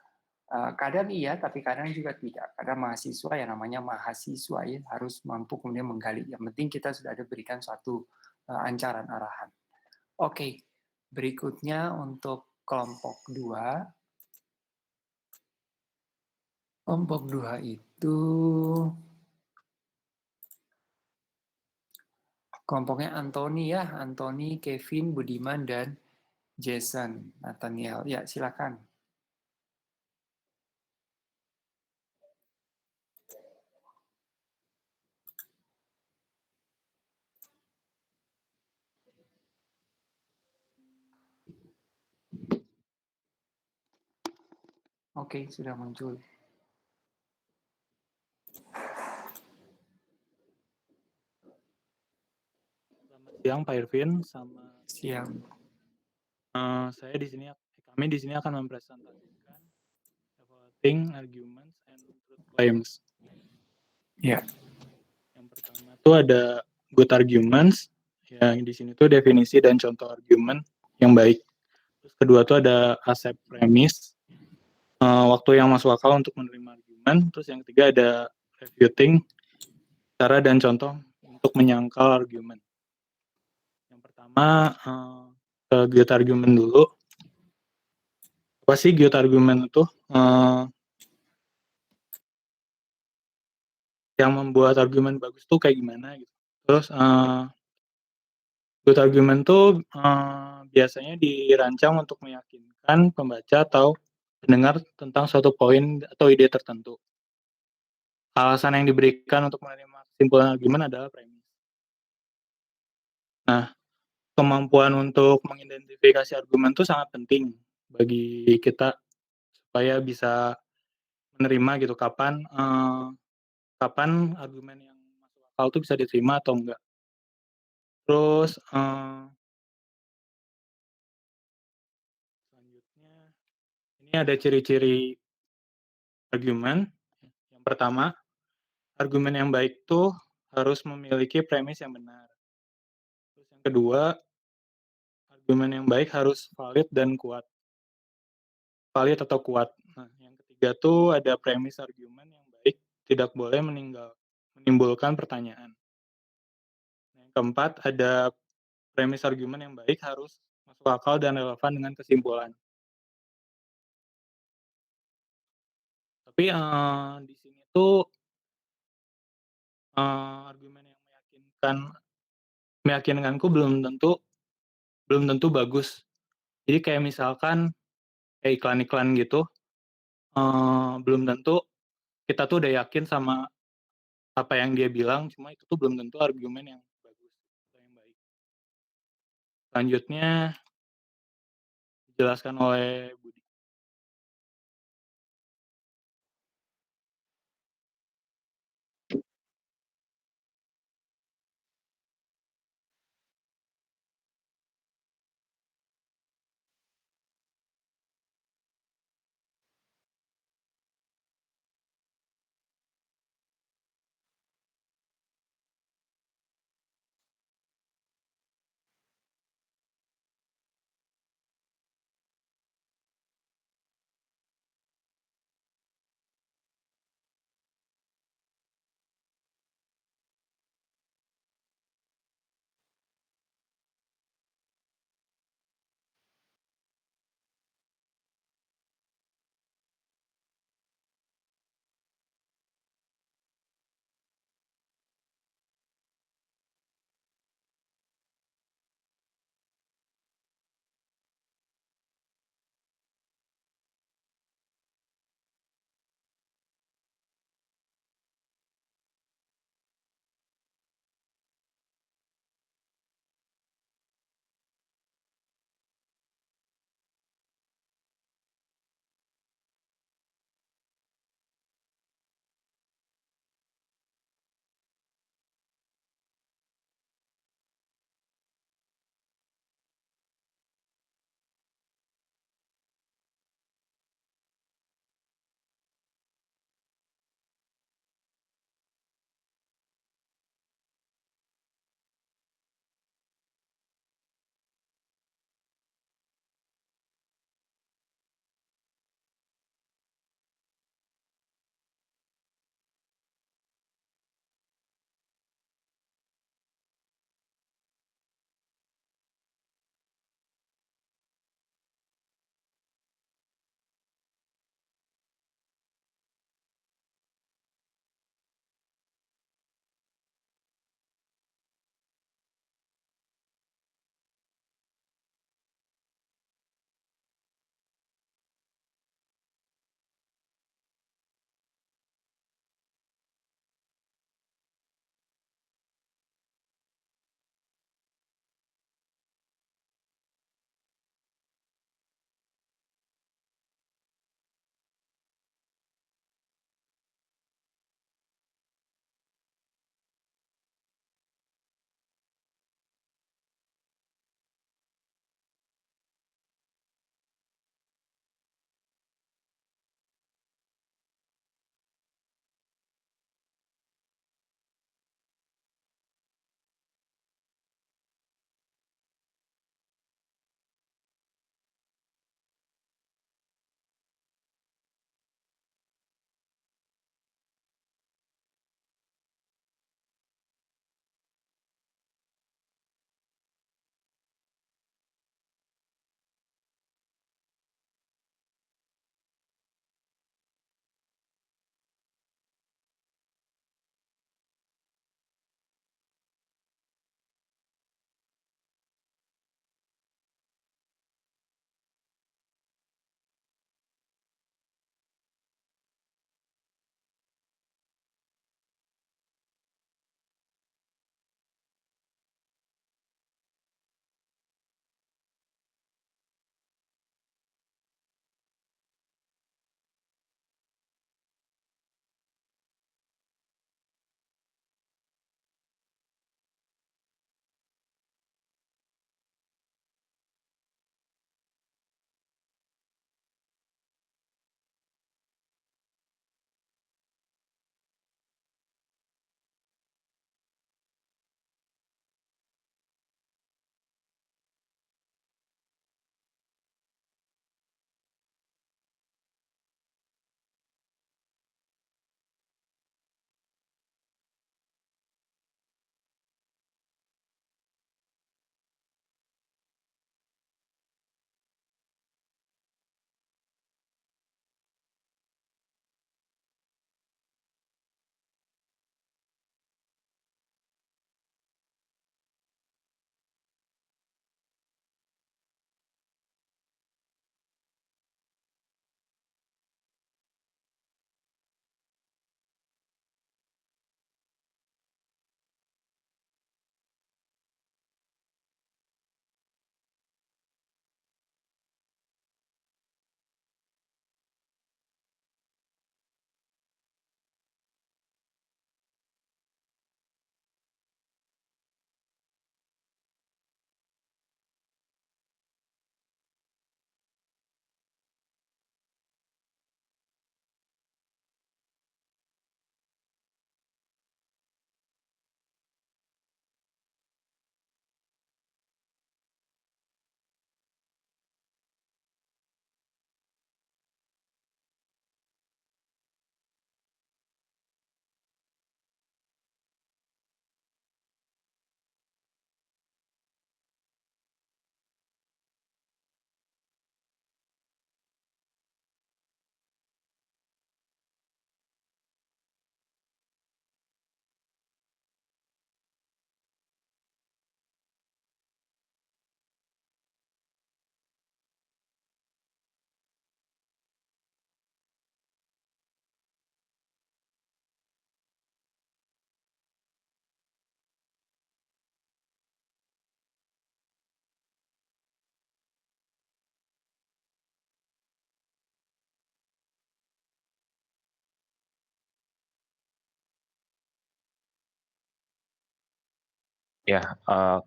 Kadang iya, tapi kadang juga tidak. Kadang mahasiswa yang namanya mahasiswa ya harus mampu kemudian menggali. Yang penting kita sudah ada berikan suatu ancaran arahan. Oke, Berikutnya untuk kelompok 2. Kelompok 2 itu kelompoknya Anthony ya, Anthony, Kevin, Budiman, dan Jason, Nathaniel. Ya, silakan. Oke, sudah muncul. Selamat siang Pak Irvin, sama Siang. saya di sini, kami di sini akan mempresentasikan evaluating arguments and truth claims. Ya. Yang pertama tuh ada good arguments, yang di sini tuh definisi dan contoh argumen yang baik. Terus kedua tuh ada accept premise, waktu yang masuk akal untuk menerima argumen. Terus yang ketiga ada refuting, cara dan contoh untuk menyangkal argumen. Yang pertama ke good argument dulu. Apa sih good argument itu? Yang membuat argumen bagus tuh kayak gimana gitu. Terus good argument tuh biasanya dirancang untuk meyakinkan pembaca atau pendengar tentang suatu poin atau ide tertentu. Alasan yang diberikan untuk menerima kesimpulan argumen adalah premis. Nah, kemampuan untuk mengidentifikasi argumen itu sangat penting bagi kita supaya bisa menerima gitu kapan argumen yang masuk akal itu bisa diterima atau enggak. Terus selanjutnya ini ada ciri-ciri argumen. Yang pertama, argumen yang baik tuh harus memiliki premis yang benar. Terus yang kedua, argumen yang baik harus valid dan kuat. Valid atau kuat. Nah, yang ketiga tuh ada premis argumen yang baik tidak boleh menimbulkan pertanyaan. Yang keempat, ada premis argumen yang baik harus masuk akal dan relevan dengan kesimpulan. Tapi di sini tuh argumen yang meyakinkanku belum tentu bagus. Jadi kayak misalkan kayak iklan-iklan gitu, belum tentu kita tuh udah yakin sama apa yang dia bilang, cuma itu tuh belum tentu argumen yang bagus atau yang baik. Selanjutnya dijelaskan oleh Budi.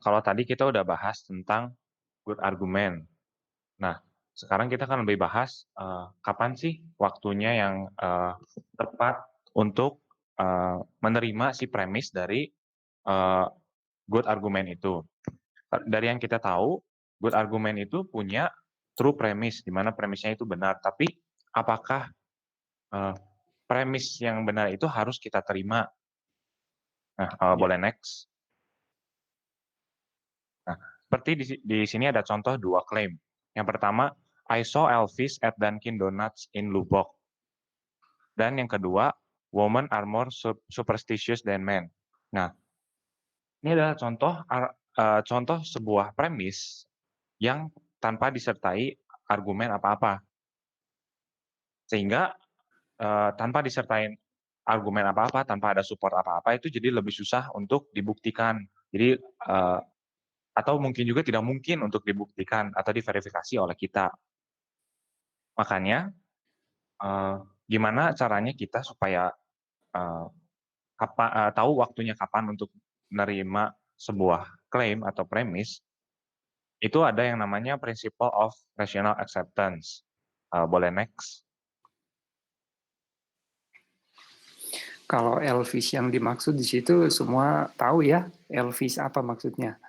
Kalau tadi kita udah bahas tentang good argument. Nah, sekarang kita akan lebih bahas, kapan sih waktunya yang, tepat untuk, menerima si premis dari, eee, good argument itu. Dari yang kita tahu, good argument itu punya true premise, di mana premisnya itu benar. Tapi apakah, eee, premis yang benar itu harus kita terima? Nah, Ya. boleh next. Nah, seperti di sini ada contoh 2 klaim. Yang pertama, "I saw Elvis at Dunkin' Donuts in Lubbock." Dan yang kedua, "Women are more superstitious than men." Nah, ini adalah contoh sebuah premis yang tanpa disertai argumen apa-apa. Sehingga, tanpa disertai argumen apa-apa, tanpa ada support apa-apa, itu jadi lebih susah untuk dibuktikan. Jadi, atau mungkin juga tidak mungkin untuk dibuktikan atau diverifikasi oleh kita. Makanya, eee, gimana caranya kita supaya, eee, tahu waktunya kapan untuk menerima sebuah klaim atau premis, itu ada yang namanya Principle of Rational Acceptance. Boleh next. Kalau Elvis yang dimaksud di situ semua tahu ya, Elvis apa maksudnya?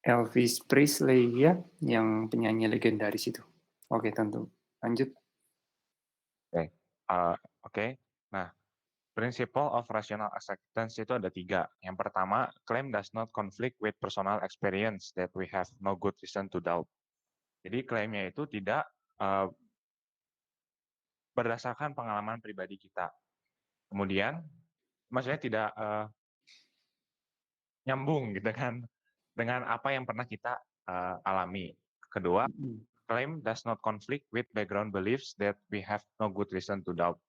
Elvis Presley ya, yang penyanyi legendaris itu. Oke, tentu. Lanjut. Oke. Nah, Principle of Rational Acceptance itu ada 3. Yang pertama, claim does not conflict with personal experience that we have no good reason to doubt. Jadi klaimnya itu tidak, berdasarkan pengalaman pribadi kita. Kemudian, maksudnya tidak, nyambung gitu kan, dengan apa yang pernah kita, alami. Kedua, claim does not conflict with background beliefs that we have no good reason to doubt.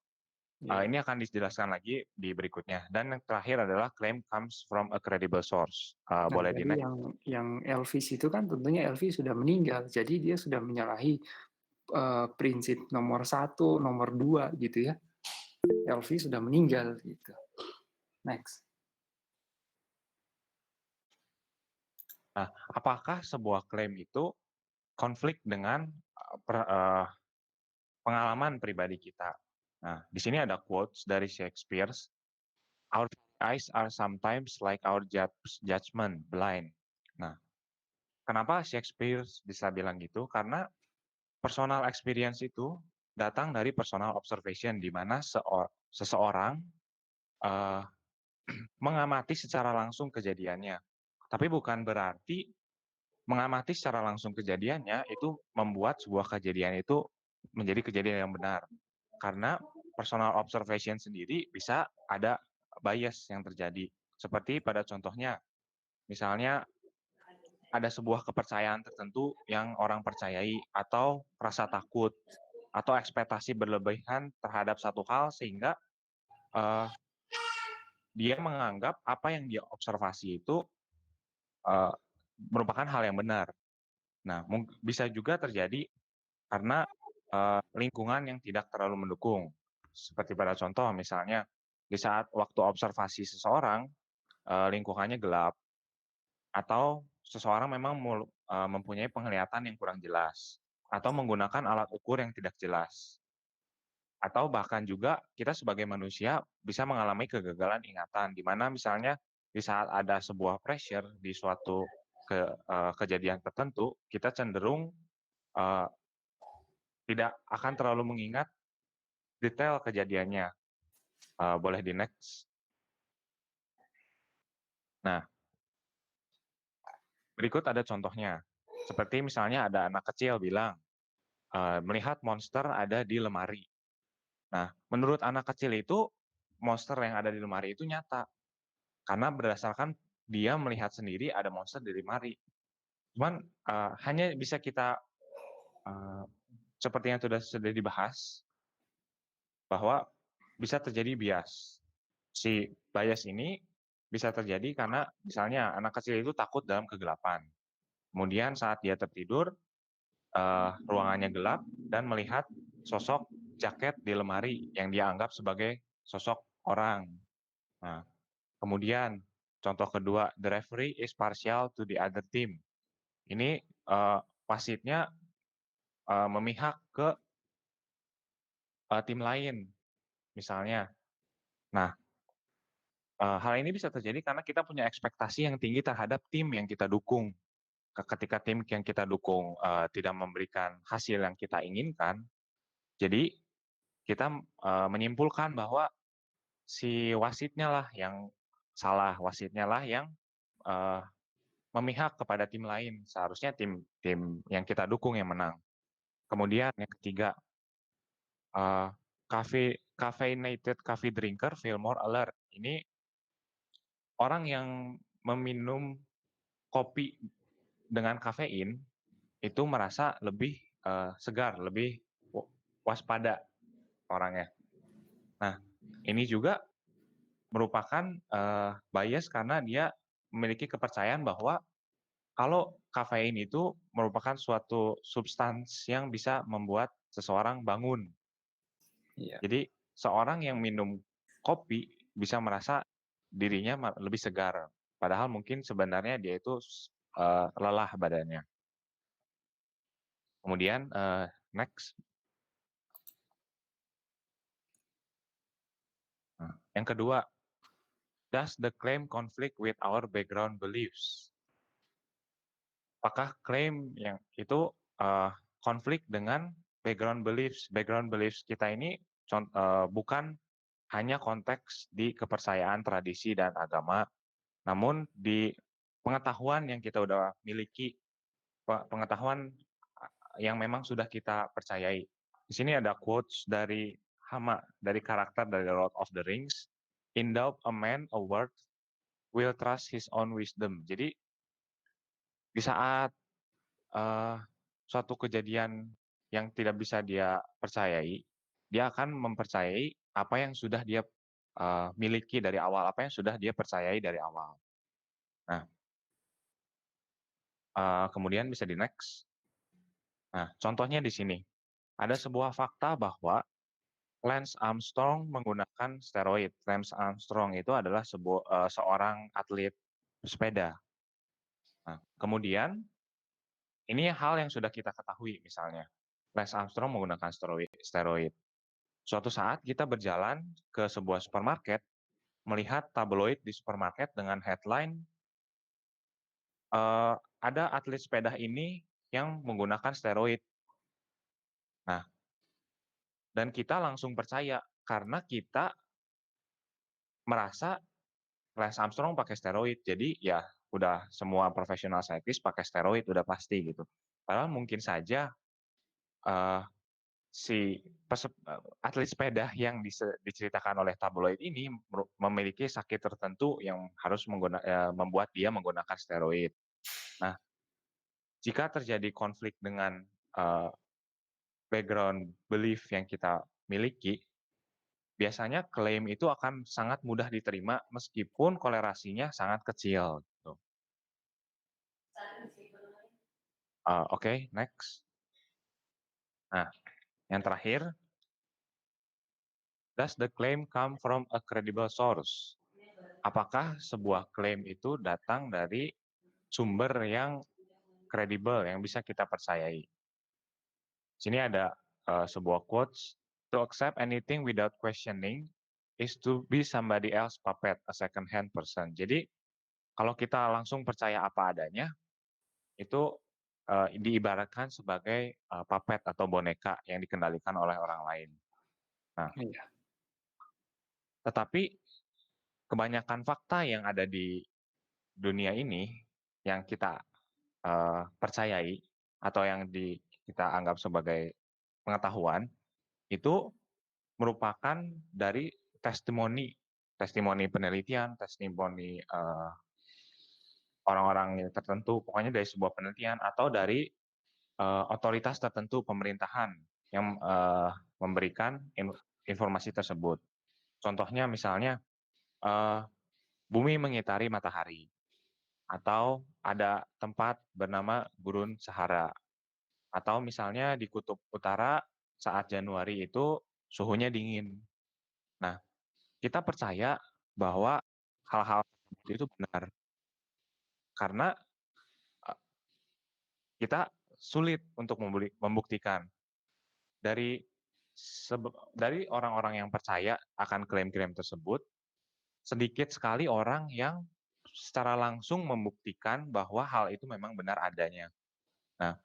Ya. Ini akan dijelaskan lagi di berikutnya. Dan yang terakhir adalah claim comes from a credible source. Nah, Boleh jadi di-next. yang Elvis itu kan tentunya Elvis sudah meninggal, jadi dia sudah menyalahi prinsip nomor 1, nomor 2 gitu ya. Elvis sudah meninggal gitu. Next. Nah, apakah sebuah klaim itu konflik dengan pengalaman pribadi kita? Nah, di sini ada quotes dari Shakespeare. "Our eyes are sometimes like our judgment blind." Nah, kenapa Shakespeare bisa bilang gitu? Karena personal experience itu datang dari personal observation, di mana seseorang mengamati secara langsung kejadiannya. Tapi bukan berarti mengamati secara langsung kejadiannya itu membuat sebuah kejadian itu menjadi kejadian yang benar. Karena personal observation sendiri bisa ada bias yang terjadi. Seperti pada contohnya, misalnya ada sebuah kepercayaan tertentu yang orang percayai, atau rasa takut, atau ekspektasi berlebihan terhadap satu hal sehingga dia menganggap apa yang dia observasi itu merupakan hal yang benar. Nah, bisa juga terjadi karena lingkungan yang tidak terlalu mendukung. Seperti pada contoh misalnya di saat waktu observasi seseorang, lingkungannya gelap, atau seseorang memang mempunyai penglihatan yang kurang jelas, atau menggunakan alat ukur yang tidak jelas. Atau bahkan juga kita sebagai manusia bisa mengalami kegagalan ingatan, di mana misalnya di saat ada sebuah pressure di suatu kejadian tertentu, kita cenderung tidak akan terlalu mengingat detail kejadiannya. Boleh di next. Nah, berikut ada contohnya. Seperti misalnya ada anak kecil bilang, melihat monster ada di lemari. Nah, menurut anak kecil itu, monster yang ada di lemari itu nyata. Karena berdasarkan dia melihat sendiri ada monster di lemari. Cuman hanya bisa kita, seperti yang sudah dibahas, bahwa bisa terjadi bias. Si bias ini bisa terjadi karena misalnya anak kecil itu takut dalam kegelapan. Kemudian saat dia tertidur, ruangannya gelap dan melihat sosok jaket di lemari yang dia anggap sebagai sosok orang. Nah, kemudian contoh kedua, the referee is partial to the other team. Ini wasitnya memihak ke tim lain, misalnya. Nah, hal ini bisa terjadi karena kita punya ekspektasi yang tinggi terhadap tim yang kita dukung. Ketika tim yang kita dukung tidak memberikan hasil yang kita inginkan, jadi kita menyimpulkan bahwa si wasitnya lah yang salah, wasitnya lah yang memihak kepada tim lain. Seharusnya tim yang kita dukung yang menang. Kemudian yang ketiga, caffeinated coffee drinker feel more alert. Ini orang yang meminum kopi dengan kafein itu merasa lebih segar, lebih waspada orangnya. Nah, ini juga merupakan bias karena dia memiliki kepercayaan bahwa kalau kafein itu merupakan suatu substans yang bisa membuat seseorang bangun. Iya. Jadi seorang yang minum kopi bisa merasa dirinya lebih segar, padahal mungkin sebenarnya dia itu lelah badannya. Kemudian next. Nah, yang kedua, does the claim conflict with our background beliefs? Apakah klaim yang itu konflik dengan background beliefs? Background beliefs kita ini bukan hanya konteks di kepercayaan, tradisi, dan agama, namun di pengetahuan yang kita udah miliki, pengetahuan yang memang sudah kita percayai. Di sini ada quotes dari Hama, dari karakter dari Lord of the Rings. In doubt a man a word will trust his own wisdom. Jadi di saat suatu kejadian yang tidak bisa dia percayai, dia akan mempercayai apa yang sudah dia miliki dari awal, apa yang sudah dia percayai dari awal. Nah, kemudian bisa di next. Nah, contohnya di sini. Ada sebuah fakta bahwa Lance Armstrong menggunakan steroid. Lance Armstrong itu adalah seorang atlet sepeda. Nah, kemudian ini hal yang sudah kita ketahui misalnya. Lance Armstrong menggunakan steroid. Suatu saat kita berjalan ke sebuah supermarket, melihat tabloid di supermarket dengan headline, ada atlet sepeda ini yang menggunakan steroid. Nah, dan kita langsung percaya karena kita merasa Lance Armstrong pakai steroid, jadi ya udah semua profesional cyclist pakai steroid udah pasti gitu. Padahal mungkin saja si atlet sepeda yang diceritakan oleh tabloid ini memiliki sakit tertentu yang harus membuat dia menggunakan steroid. Nah, jika terjadi konflik dengan background belief yang kita miliki, biasanya klaim itu akan sangat mudah diterima meskipun kolerasinya sangat kecil. Gitu. Oke, next. Nah, yang terakhir, does the claim come from a credible source? Apakah sebuah klaim itu datang dari sumber yang kredibel, yang bisa kita percayai? Sini ada sebuah quotes, to accept anything without questioning is to be somebody else puppet, a second hand person. Jadi kalau kita langsung percaya apa adanya, itu diibaratkan sebagai puppet atau boneka yang dikendalikan oleh orang lain. Nah, Iya. tetapi kebanyakan fakta yang ada di dunia ini yang kita percayai atau yang kita anggap sebagai pengetahuan itu merupakan dari testimoni penelitian, testimoni orang-orang tertentu, pokoknya dari sebuah penelitian atau dari otoritas tertentu pemerintahan yang memberikan informasi tersebut. Contohnya misalnya bumi mengitari matahari, atau ada tempat bernama Gurun Sahara, atau misalnya di kutub utara saat Januari itu suhunya dingin. Nah, kita percaya bahwa hal-hal itu benar. Karena kita sulit untuk membuktikan. Dari orang-orang yang percaya akan klaim-klaim tersebut, sedikit sekali orang yang secara langsung membuktikan bahwa hal itu memang benar adanya. Nah,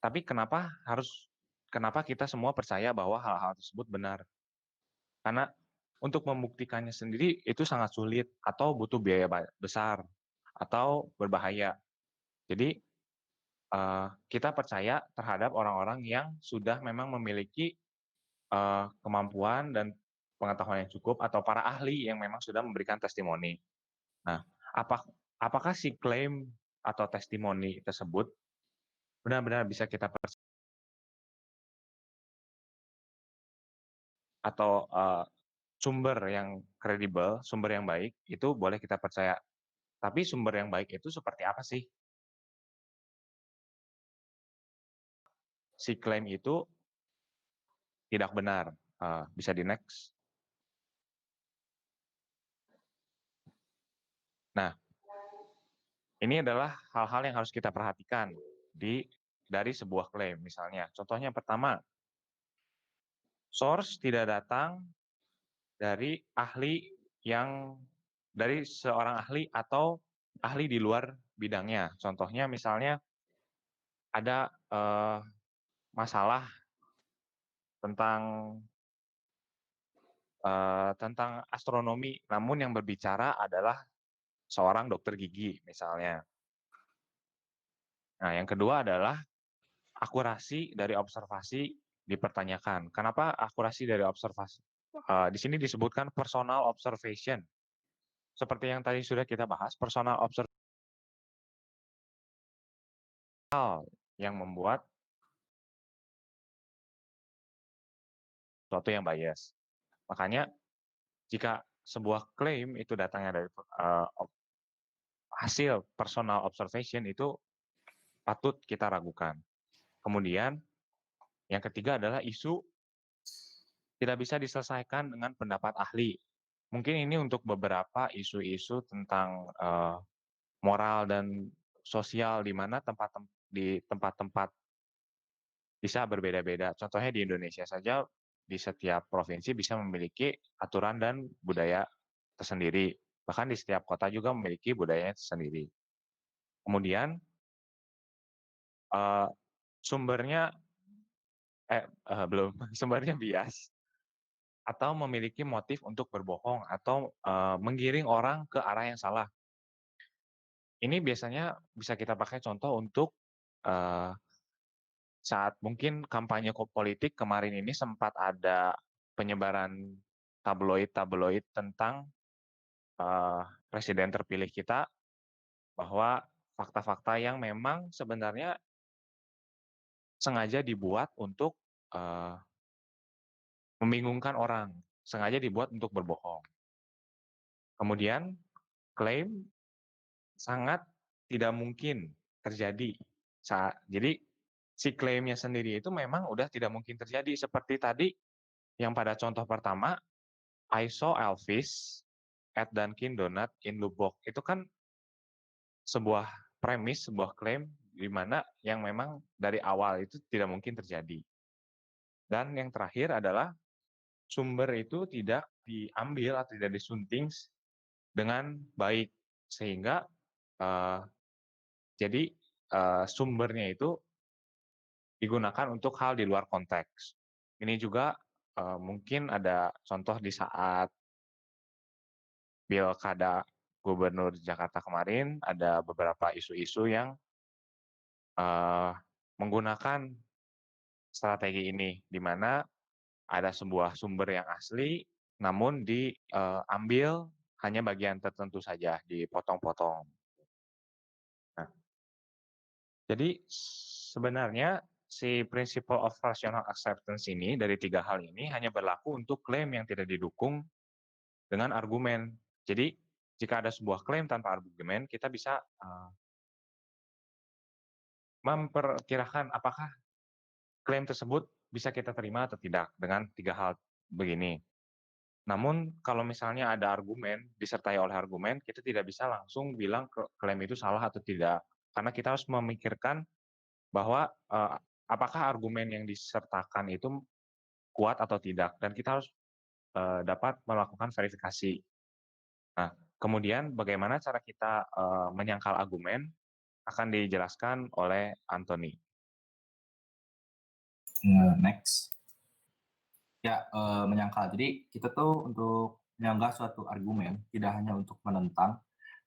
tapi kenapa kita semua percaya bahwa hal-hal tersebut benar? Karena untuk membuktikannya sendiri itu sangat sulit atau butuh biaya besar atau berbahaya. Jadi kita percaya terhadap orang-orang yang sudah memang memiliki kemampuan dan pengetahuan yang cukup atau para ahli yang memang sudah memberikan testimoni. Nah, apakah si klaim atau testimoni tersebut benar-benar bisa kita percaya atau sumber yang kredibel, sumber yang baik itu boleh kita percaya. Tapi sumber yang baik itu seperti apa sih? Si klaim itu tidak benar. Bisa di next. Nah, ini adalah hal-hal yang harus kita perhatikan dari sebuah klaim. Misalnya, contohnya pertama, source tidak datang dari seorang ahli atau ahli di luar bidangnya. Contohnya misalnya ada masalah tentang astronomi, namun yang berbicara adalah seorang dokter gigi misalnya. Nah, yang kedua adalah akurasi dari observasi dipertanyakan. Kenapa akurasi dari observasi? Di sini disebutkan personal observation. Seperti yang tadi sudah kita bahas, personal observation yang membuat sesuatu yang bias. Makanya jika sebuah klaim itu datangnya dari hasil personal observation itu patut kita ragukan. Kemudian yang ketiga adalah isu tidak bisa diselesaikan dengan pendapat ahli. Mungkin ini untuk beberapa isu-isu tentang moral dan sosial di mana di tempat-tempat bisa berbeda-beda. Contohnya di Indonesia saja, di setiap provinsi bisa memiliki aturan dan budaya tersendiri. Bahkan di setiap kota juga memiliki budayanya tersendiri. Kemudian sumbernya sumbernya bias atau memiliki motif untuk berbohong atau menggiring orang ke arah yang salah. Ini biasanya bisa kita pakai contoh untuk saat mungkin kampanye politik kemarin ini sempat ada penyebaran tabloid-tabloid tentang presiden terpilih kita, bahwa fakta-fakta yang memang sebenarnya sengaja dibuat untuk membingungkan orang, sengaja dibuat untuk berbohong. Kemudian klaim sangat tidak mungkin terjadi. Jadi si klaimnya sendiri itu memang udah tidak mungkin terjadi. Seperti tadi yang pada contoh pertama, I saw Elvis at Dunkin Donut in Lubbock. Itu kan sebuah premis, sebuah klaim di mana yang memang dari awal itu tidak mungkin terjadi. Dan yang terakhir adalah sumber itu tidak diambil atau tidak disunting dengan baik, sehingga jadi sumbernya itu digunakan untuk hal di luar konteks. Ini juga mungkin ada contoh di saat pilkada gubernur Jakarta kemarin, ada beberapa isu-isu yang menggunakan strategi ini, di mana ada sebuah sumber yang asli, namun diambil hanya bagian tertentu saja, dipotong-potong. Nah, jadi sebenarnya si principle of rational acceptance ini dari 3 hal ini hanya berlaku untuk klaim yang tidak didukung dengan argumen. Jadi jika ada sebuah klaim tanpa argumen, kita bisa memperkirakan apakah klaim tersebut bisa kita terima atau tidak dengan 3 hal begini. Namun kalau misalnya ada argumen, disertai oleh argumen, kita tidak bisa langsung bilang klaim itu salah atau tidak. Karena kita harus memikirkan bahwa apakah argumen yang disertakan itu kuat atau tidak, dan kita harus dapat melakukan verifikasi. Nah, kemudian bagaimana cara kita menyangkal argumen akan dijelaskan oleh Anthony. Next. Ya, menyangkal. Jadi kita tuh untuk menyanggah suatu argumen tidak hanya untuk menentang,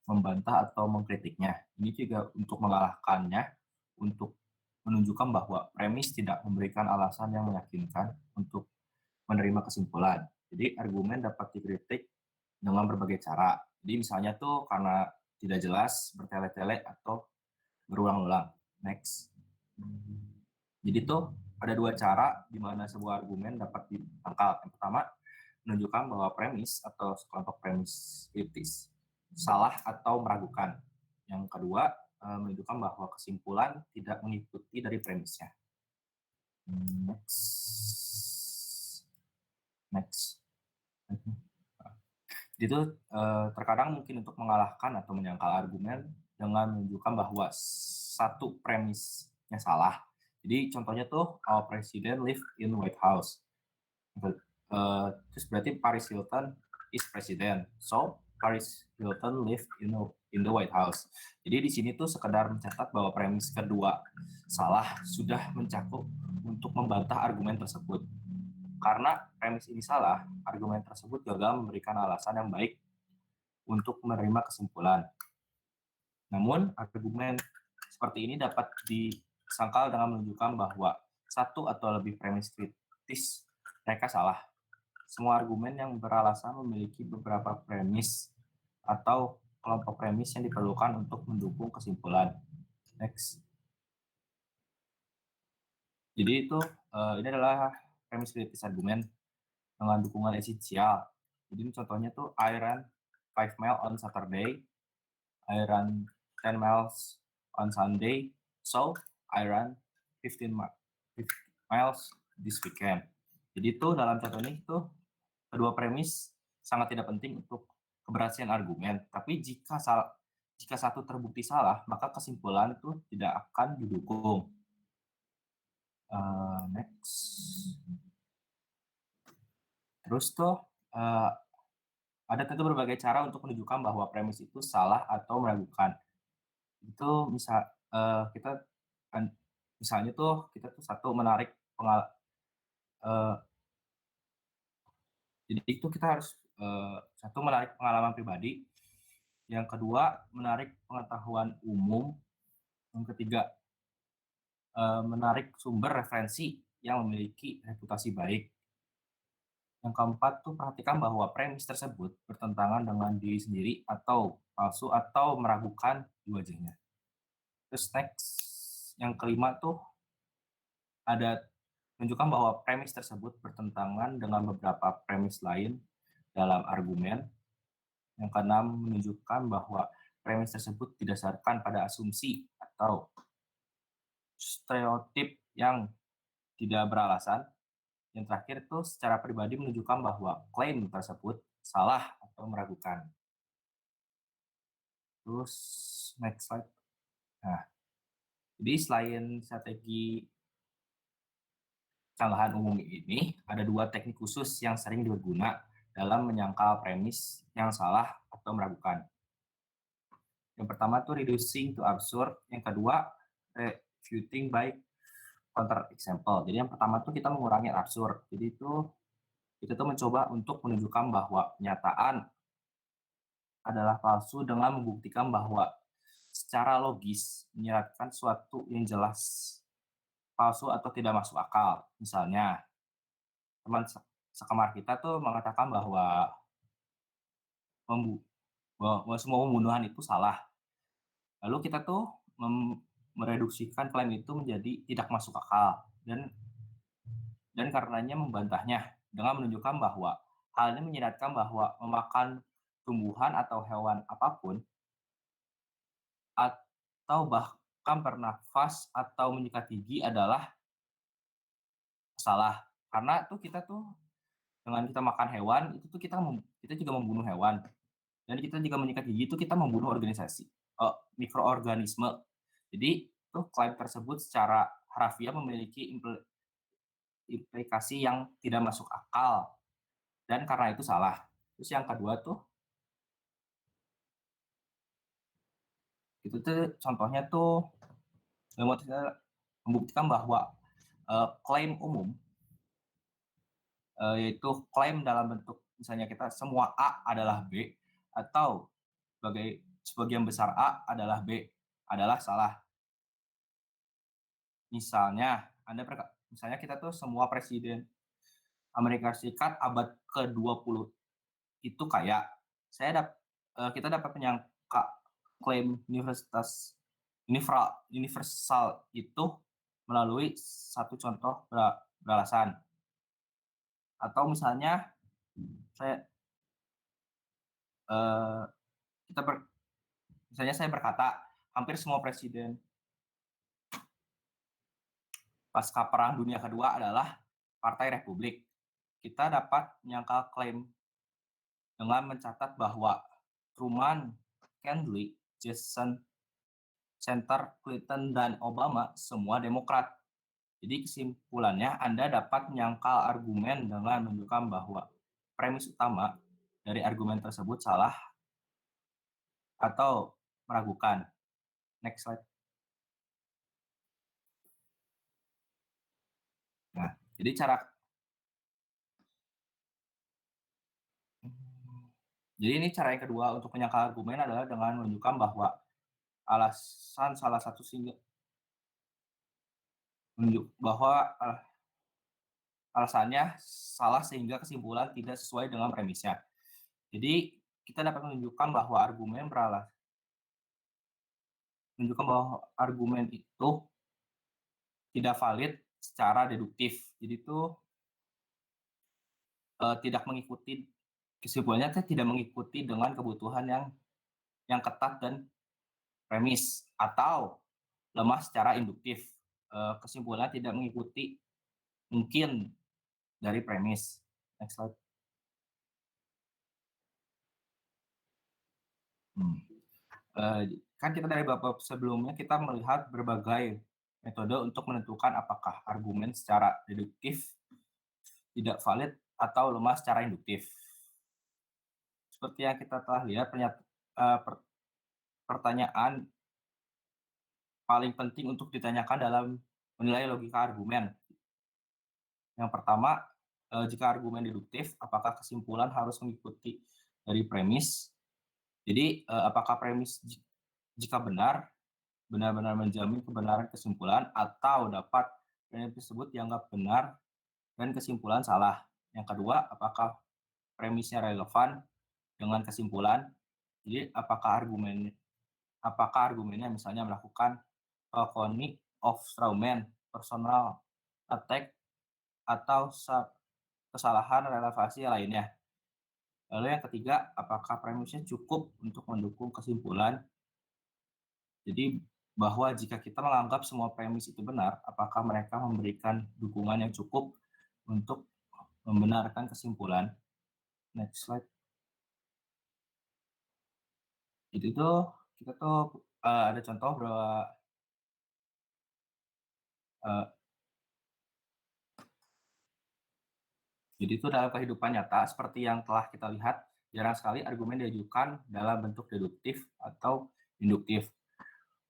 membantah atau mengkritiknya. Ini juga untuk mengalahkannya, untuk menunjukkan bahwa premis tidak memberikan alasan yang meyakinkan untuk menerima kesimpulan. Jadi argumen dapat dikritik dengan berbagai cara. Jadi misalnya tuh karena tidak jelas, bertele-tele, atau berulang-ulang. Next. Jadi tuh ada dua cara di mana sebuah argumen dapat ditangkal. Yang pertama, menunjukkan bahwa premis atau sekelompok premis kritis salah atau meragukan. Yang kedua, menunjukkan bahwa kesimpulan tidak mengikuti dari premisnya. Next. Jadi itu terkadang mungkin untuk mengalahkan atau menyangkal argumen dengan menunjukkan bahwa satu premisnya salah. Jadi contohnya tuh our president live in White House. Terus berarti Paris Hilton is president. So Paris Hilton live in the White House. Jadi di sini tuh sekedar mencatat bahwa premis kedua salah sudah mencakup untuk membantah argumen tersebut. Karena premis ini salah, argumen tersebut gagal memberikan alasan yang baik untuk menerima kesimpulan. Namun, argumen seperti ini dapat disangkal dengan menunjukkan bahwa satu atau lebih premis kritis mereka salah. Semua argumen yang beralasan memiliki beberapa premis atau kelompok premis yang diperlukan untuk mendukung kesimpulan. Next. Jadi itu ini adalah premis kritis argumen dengan dukungan esensial. Jadi contohnya tuh I ran 5 miles on Saturday, I ran 10 miles on Sunday, so I ran 15 miles this weekend. Jadi itu dalam contoh ini tuh kedua premis sangat tidak penting untuk keberhasilan argumen. Tapi jika satu terbukti salah, maka kesimpulan tuh tidak akan didukung. Next. Terus tuh ada tentu berbagai cara untuk menunjukkan bahwa premis itu salah atau meragukan. Itu misalnya tuh kita tuh satu menarik jadi itu kita harus satu menarik pengalaman pribadi, yang kedua menarik pengetahuan umum, yang ketiga menarik sumber referensi yang memiliki reputasi baik. Yang keempat tuh perhatikan bahwa premis tersebut bertentangan dengan diri sendiri atau palsu atau meragukan di wajahnya. Terus next, yang kelima tuh ada menunjukkan bahwa premis tersebut bertentangan dengan beberapa premis lain dalam argumen. Yang keenam, menunjukkan bahwa premis tersebut didasarkan pada asumsi atau stereotip yang tidak beralasan. Yang terakhir itu secara pribadi menunjukkan bahwa klaim tersebut salah atau meragukan. Terus next slide. Nah, jadi selain strategi sanggahan umum ini, ada dua teknik khusus yang sering berguna dalam menyangkal premis yang salah atau meragukan. Yang pertama tuh reducing to absurd, yang kedua refuting by counter example. Jadi yang pertama tuh kita mengurangi absurd. Jadi itu kita tuh mencoba untuk menunjukkan bahwa kenyataan adalah palsu dengan membuktikan bahwa secara logis menyeratkan suatu yang jelas palsu atau tidak masuk akal. Misalnya teman sekamar kita tuh mengatakan bahwa semua pembunuhan itu salah. Lalu kita tuh mereduksikan klaim itu menjadi tidak masuk akal dan karenanya membantahnya dengan menunjukkan bahwa hal ini menyiratkan bahwa memakan tumbuhan atau hewan apapun atau bahkan bernafas atau menyikat gigi adalah salah. Karena tuh kita tuh dengan kita makan hewan itu tuh kita juga membunuh hewan, dan kita juga menyikat gigi itu kita membunuh mikroorganisme. Jadi tuh klaim tersebut secara harfiah memiliki implikasi yang tidak masuk akal dan karena itu salah. Terus yang kedua tuh itu tuh contohnya tuh membuktikan bahwa klaim umum yaitu klaim dalam bentuk misalnya kita semua A adalah B atau sebagian besar A adalah B adalah salah. Misalnya misalnya kita tuh semua presiden Amerika Serikat abad ke-20 itu kaya. Kita dapat menyangka klaim universal itu melalui satu contoh beralasan. Atau misalnya saya berkata hampir semua presiden pasca Perang Dunia Kedua adalah Partai Republik. Kita dapat menyangkal klaim dengan mencatat bahwa Truman, Kennedy, Jackson, Center, Clinton, dan Obama semua Demokrat. Jadi kesimpulannya Anda dapat menyangkal argumen dengan menunjukkan bahwa premis utama dari argumen tersebut salah atau meragukan. Next slide. Nah, jadi ini cara yang kedua untuk menyangkal argumen adalah dengan menunjukkan bahwa alasannya salah sehingga kesimpulan tidak sesuai dengan premisnya. Jadi kita dapat menunjukkan bahwa argumen itu tidak valid secara deduktif. Jadi itu kesimpulannya tidak mengikuti dengan kebutuhan yang ketat dan premis atau lemah secara induktif. Kesimpulannya tidak mengikuti mungkin dari premis. Next slide. Kan kita dari bab sebelumnya kita melihat berbagai metode untuk menentukan apakah argumen secara deduktif tidak valid atau lemah secara induktif. Seperti yang kita telah lihat, pertanyaan paling penting untuk ditanyakan dalam menilai logika argumen. Yang pertama, jika argumen deduktif, apakah kesimpulan harus mengikuti dari premis? Jadi, apakah premis jika benar-benar menjamin kebenaran kesimpulan atau dapat premis tersebut dianggap benar dan kesimpulan salah? Yang kedua, apakah premisnya relevan dengan kesimpulan? Jadi, apakah argumennya misalnya melakukan conic of strawman, personal attack, atau kesalahan relevasi lainnya. Lalu yang ketiga, apakah premisnya cukup untuk mendukung kesimpulan? Jadi bahwa jika kita menganggap semua premis itu benar, apakah mereka memberikan dukungan yang cukup untuk membenarkan kesimpulan? Next slide. Jadi itu kita tuh ada contoh bahwa jadi itu dalam kehidupan nyata seperti yang telah kita lihat, jarang sekali argumen diajukan dalam bentuk deduktif atau induktif.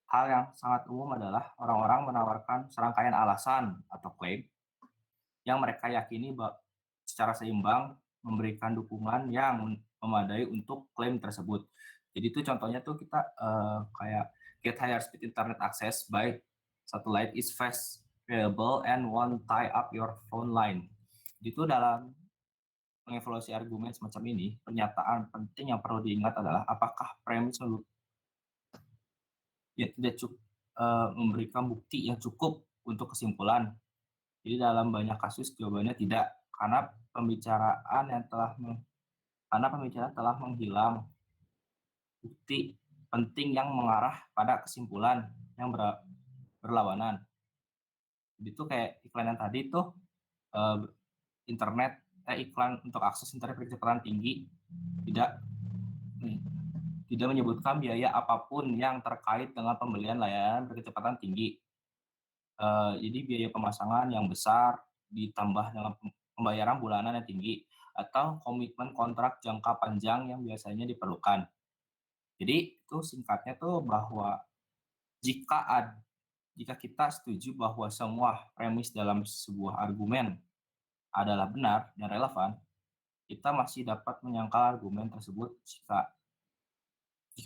Hal yang sangat umum adalah orang-orang menawarkan serangkaian alasan atau klaim yang mereka yakini secara seimbang memberikan dukungan yang memadai untuk klaim tersebut. Jadi itu contohnya tuh kita kayak get higher speed internet access by satellite is fast, reliable, and won't tie up your phone line. Itu dalam mengevaluasi argumen semacam ini, pernyataan penting yang perlu diingat adalah apakah premis tidak memberikan bukti yang cukup untuk kesimpulan. Jadi dalam banyak kasus jawabannya tidak, karena pembicaraan telah menghilang bukti penting yang mengarah pada kesimpulan yang berlawanan. Jadi itu kayak iklan yang tadi tuh internet iklan untuk akses internet berkecepatan tinggi tidak menyebutkan biaya apapun yang terkait dengan pembelian layanan berkecepatan tinggi. Jadi biaya pemasangan yang besar ditambah dengan pembayaran bulanan yang tinggi atau komitmen kontrak jangka panjang yang biasanya diperlukan. Jadi itu singkatnya tuh bahwa jika kita setuju bahwa semua premis dalam sebuah argumen adalah benar dan relevan, kita masih dapat menyangkal argumen tersebut jika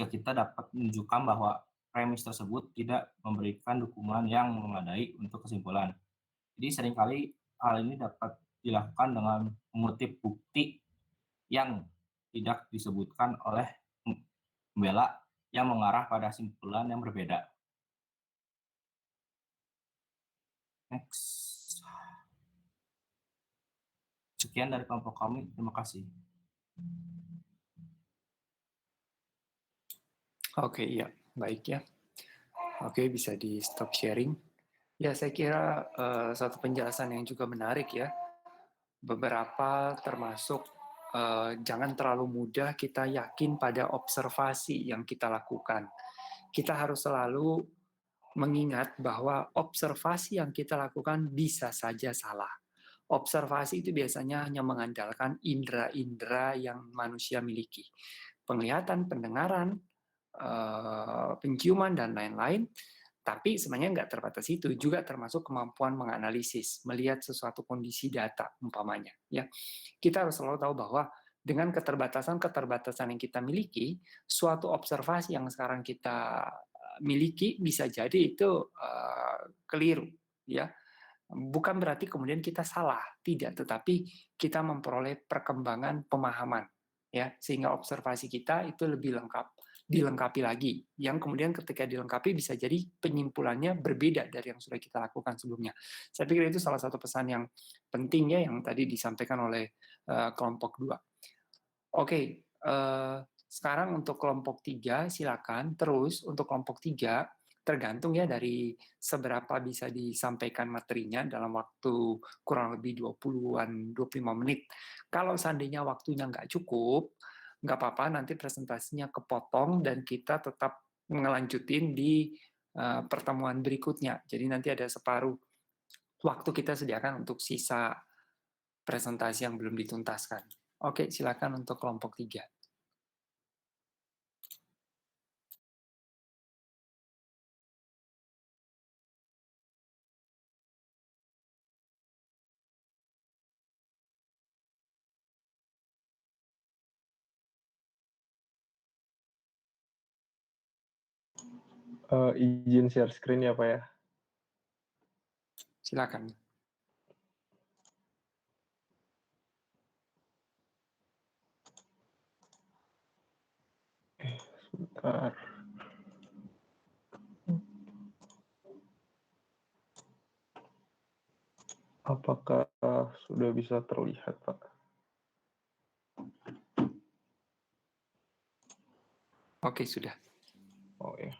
kita dapat menunjukkan bahwa premis tersebut tidak memberikan dukungan yang memadai untuk kesimpulan. Jadi seringkali hal ini dapat dilakukan dengan mengutip bukti yang tidak disebutkan oleh pembela yang mengarah pada simpulan yang berbeda. Next. Sekian dari kelompok kami. Terima kasih. Oke, iya, baik ya. Oke, bisa di stop sharing. Ya, saya kira satu penjelasan yang juga menarik ya. Beberapa termasuk jangan terlalu mudah kita yakin pada observasi yang kita lakukan. Kita harus selalu mengingat bahwa observasi yang kita lakukan bisa saja salah. Observasi itu biasanya hanya mengandalkan indera-indera yang manusia miliki. Penglihatan, pendengaran, penciuman, dan lain-lain. Tapi sebenarnya nggak terbatas itu, juga termasuk kemampuan menganalisis, melihat sesuatu kondisi data, umpamanya. Ya, kita harus selalu tahu bahwa dengan keterbatasan yang kita miliki, suatu observasi yang sekarang kita miliki bisa jadi itu keliru. Ya, bukan berarti kemudian kita salah, tidak, tetapi kita memperoleh perkembangan pemahaman, ya, sehingga observasi kita itu lebih dilengkapi lagi, yang kemudian ketika dilengkapi bisa jadi penyimpulannya berbeda dari yang sudah kita lakukan sebelumnya. Saya pikir itu salah satu pesan yang penting ya, yang tadi disampaikan oleh kelompok 2. Oke, sekarang untuk kelompok 3, silakan. Terus untuk kelompok 3, tergantung ya dari seberapa bisa disampaikan materinya dalam waktu kurang lebih 25 menit. Kalau seandainya waktunya nggak cukup, nggak apa-apa, nanti presentasinya kepotong dan kita tetap ngelanjutin di pertemuan berikutnya. Jadi nanti ada separuh waktu kita sediakan untuk sisa presentasi yang belum dituntaskan. Oke, silakan untuk kelompok 3. Izin share screen ya Pak ya. Silakan. Sebentar. Apakah sudah bisa terlihat Pak? Oke, sudah. Oh ya.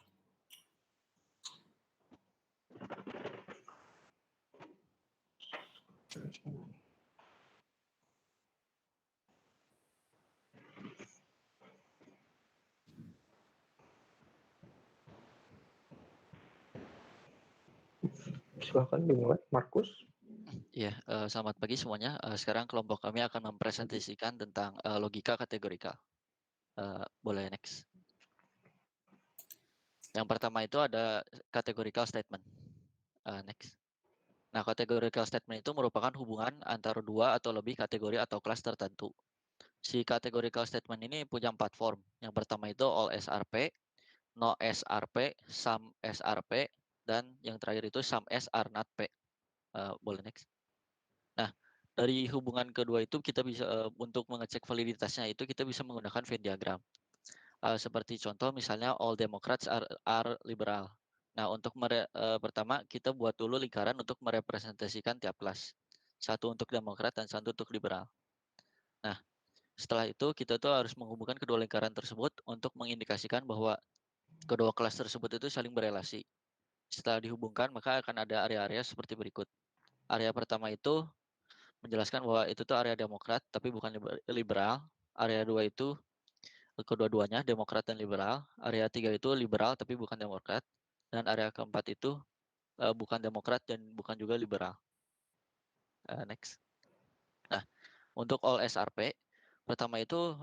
Silakan dimulai, Markus. Iya, selamat pagi semuanya. Sekarang kelompok kami akan mempresentasikan tentang logika kategorikal. Boleh next. Yang pertama itu ada categorical statement. Next. Nah, categorical statement itu merupakan hubungan antara dua atau lebih kategori atau kelas tertentu. Si categorical statement ini punya 4 form. Yang pertama itu all SRP, no SRP, some SRP, dan yang terakhir itu some S are not P. Boleh next. Nah, dari hubungan kedua itu kita bisa untuk mengecek validitasnya itu kita bisa menggunakan Venn diagram. Seperti contoh misalnya all Democrats are liberal. Nah, untuk pertama kita buat dulu lingkaran untuk merepresentasikan tiap kelas. Satu untuk Demokrat dan satu untuk liberal. Nah, setelah itu kita tuh harus menghubungkan kedua lingkaran tersebut untuk mengindikasikan bahwa kedua kelas tersebut itu saling berelasi. Setelah dihubungkan maka akan ada area-area seperti berikut. Area pertama itu menjelaskan bahwa itu tuh area Demokrat tapi bukan liberal. Area 2 itu kedua-duanya Demokrat dan liberal. Area 3 itu liberal tapi bukan Demokrat. Dan area keempat itu bukan Demokrat dan bukan juga liberal. Next. Nah, untuk all SRP, pertama itu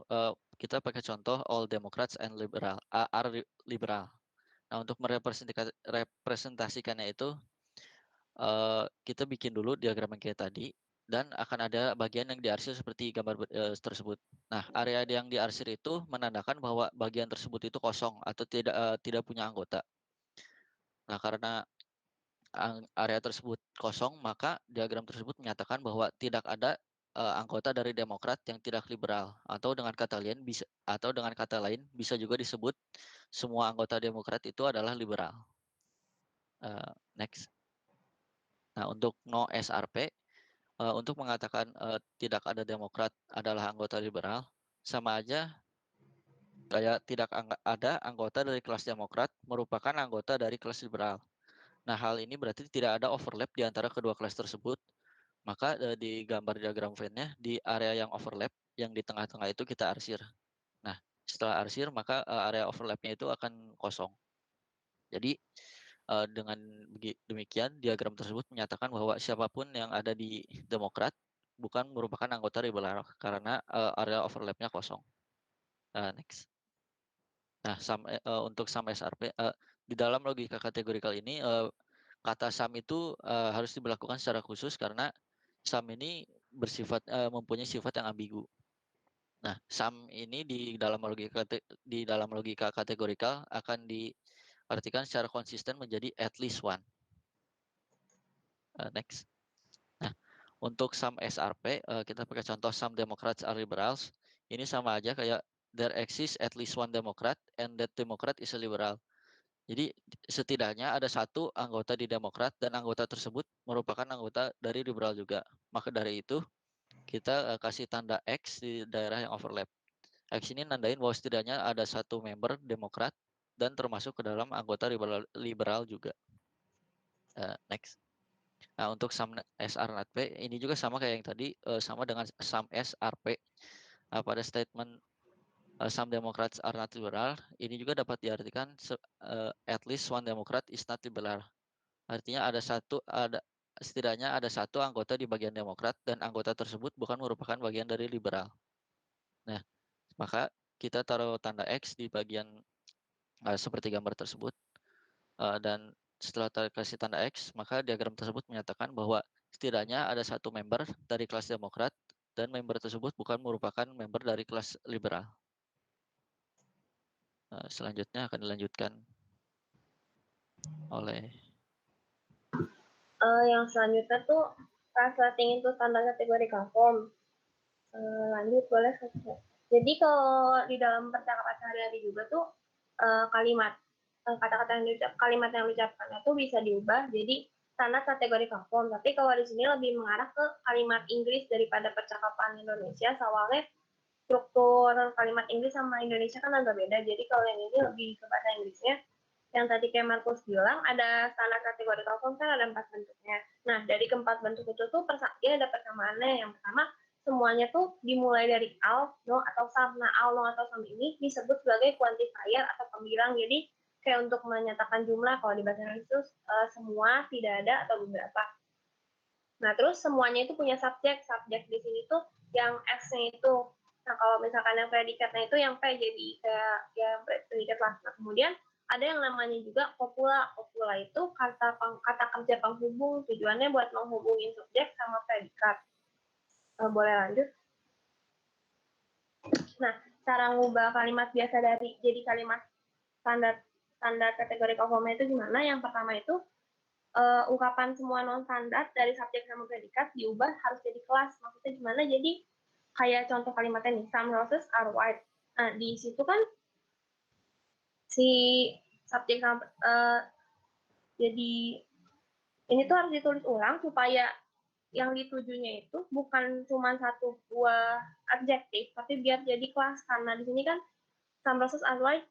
kita pakai contoh all Democrats and liberal, are liberal. Nah, untuk merepresentasikannya itu kita bikin dulu diagram yang kayak tadi, dan akan ada bagian yang diarsir seperti gambar tersebut. Nah, area yang diarsir itu menandakan bahwa bagian tersebut itu kosong atau tidak punya anggota. Nah, karena area tersebut kosong, maka diagram tersebut menyatakan bahwa tidak ada anggota dari Demokrat yang tidak liberal, atau dengan kata lain bisa juga disebut semua anggota Demokrat itu adalah liberal. Next. Nah, untuk no SRP, untuk mengatakan tidak ada Demokrat adalah anggota liberal, sama aja kayak tidak ada anggota dari kelas Demokrat merupakan anggota dari kelas liberal. Nah, hal ini berarti tidak ada overlap di antara kedua kelas tersebut. Maka di gambar diagram Venn-nya, di area yang overlap, yang di tengah-tengah itu kita arsir. Nah, setelah arsir, maka area overlap-nya itu akan kosong. Jadi, dengan demikian, diagram tersebut menyatakan bahwa siapapun yang ada di Demokrat bukan merupakan anggota liberal karena area overlap-nya kosong. Next. Nah, untuk sum SRP, di dalam logika kategorikal ini, kata sum itu harus diberlakukan secara khusus karena sum ini mempunyai sifat yang ambigu. Nah, sum ini di dalam logika kategorikal akan diartikan secara konsisten menjadi at least one. Next. Nah, untuk sum SRP, kita pakai contoh sum Democrats are liberals. Ini sama aja kayak there exists at least one Democrat and that Democrat is a liberal. Jadi setidaknya ada satu anggota di Demokrat dan anggota tersebut merupakan anggota dari liberal juga. Maka dari itu kita kasih tanda X di daerah yang overlap. X ini nandain bahwa setidaknya ada satu member Demokrat dan termasuk ke dalam anggota liberal juga. Next. Nah, untuk sum SR not P ini juga sama kayak yang tadi, sama dengan sum SRP. Pada statement some Democrats are not liberal, ini juga dapat diartikan at least one Democrat is not liberal. Artinya setidaknya ada satu anggota di bagian Demokrat dan anggota tersebut bukan merupakan bagian dari liberal. Nah, maka kita taruh tanda X di bagian seperti gambar tersebut. Dan setelah kasih tanda X, maka diagram tersebut menyatakan bahwa setidaknya ada satu member dari kelas Demokrat dan member tersebut bukan merupakan member dari kelas liberal. Selanjutnya akan dilanjutkan oleh yang selanjutnya tuh translating into standard categorical form. Lanjut boleh. Jadi kalau di dalam percakapan sehari-hari juga tuh kalimat yang diucapkan itu bisa diubah jadi standar categorical form. Tapi kalau di sini lebih mengarah ke kalimat Inggris daripada percakapan Indonesia, soalnya struktur kalimat Inggris sama Indonesia kan agak beda. Jadi kalau yang ini lebih ke bahasa Inggrisnya. Yang tadi kayak Markus bilang ada standar categorical form kan ada 4 bentuknya. Nah, dari keempat bentuk itu tuh dia ada persamaannya. Yang pertama, semuanya tuh dimulai dari all, no, atau some. Nah, all, no, atau some ini disebut sebagai quantifier atau pembilang. Jadi, kayak untuk menyatakan jumlah, kalau di bahasa Inggris itu semua, tidak ada, atau beberapa. Nah, terus semuanya itu punya subjek. Subjek di sini tuh yang S-nya itu. Nah, kalau misalkan yang predikatnya itu yang P, jadi kayak yang predikat lah. Nah, kemudian ada yang namanya juga copula. Copula itu kata kerja penghubung, tujuannya buat menghubungin subjek sama predikat. Boleh lanjut? Nah, cara ngubah kalimat biasa jadi kalimat standar kategori form-nya itu gimana? Yang pertama itu ungkapan semua non standar dari subjek sama predikat diubah harus jadi kelas. Maksudnya gimana? Jadi kayak contoh kalimatnya nih, some roses are white. Nah, di situ kan si subjek jadi ini tuh harus ditulis ulang supaya yang ditujunya itu bukan cuma satu buah adjektif, tapi biar jadi kelas. Karena di sini kan some roses are white,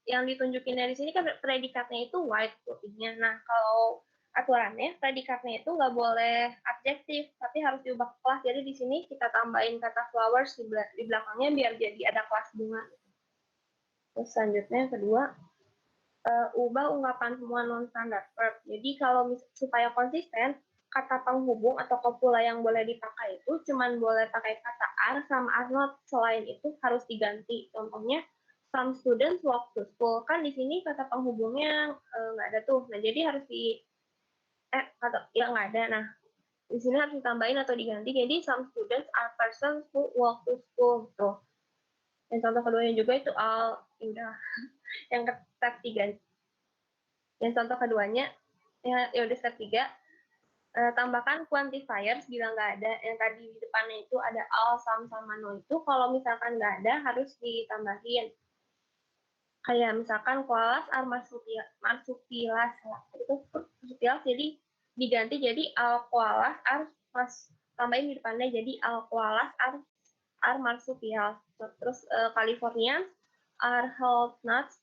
yang ditunjukin dari sini kan predikatnya itu white putihnya. Nah, kalau aturannya, predikatnya itu nggak boleh adjektif, tapi harus diubah ke kelas. Jadi di sini kita tambahin kata flowers di belakangnya biar jadi ada kelas bunga. Terus selanjutnya yang kedua, ubah ungkapan semua non-standard verb. Jadi kalau supaya konsisten, kata penghubung atau kopula yang boleh dipakai itu cuman boleh pakai kata are sama are not. Selain itu harus diganti. Contohnya, some students walk to school. Kan di sini kata penghubungnya nggak ada tuh. Nah, jadi harus nggak ada. Nah, di sini harus ditambahin atau diganti. Jadi some students are persons who walk to school. Tuh. Dan contoh keduanya juga itu all, udah. Yang step 3. Yang contoh keduanya, ya udah step 3. Tambahkan quantifiers bila nggak ada. Yang tadi di depannya itu ada all, some, sama no itu. Kalau misalkan nggak ada, harus ditambahin. Kayak misalkan koalas are marsupials. Itu marsupials, jadi diganti jadi all koalas are tambahin di depannya jadi all koalas are marsupials. Terus Californians are health nuts,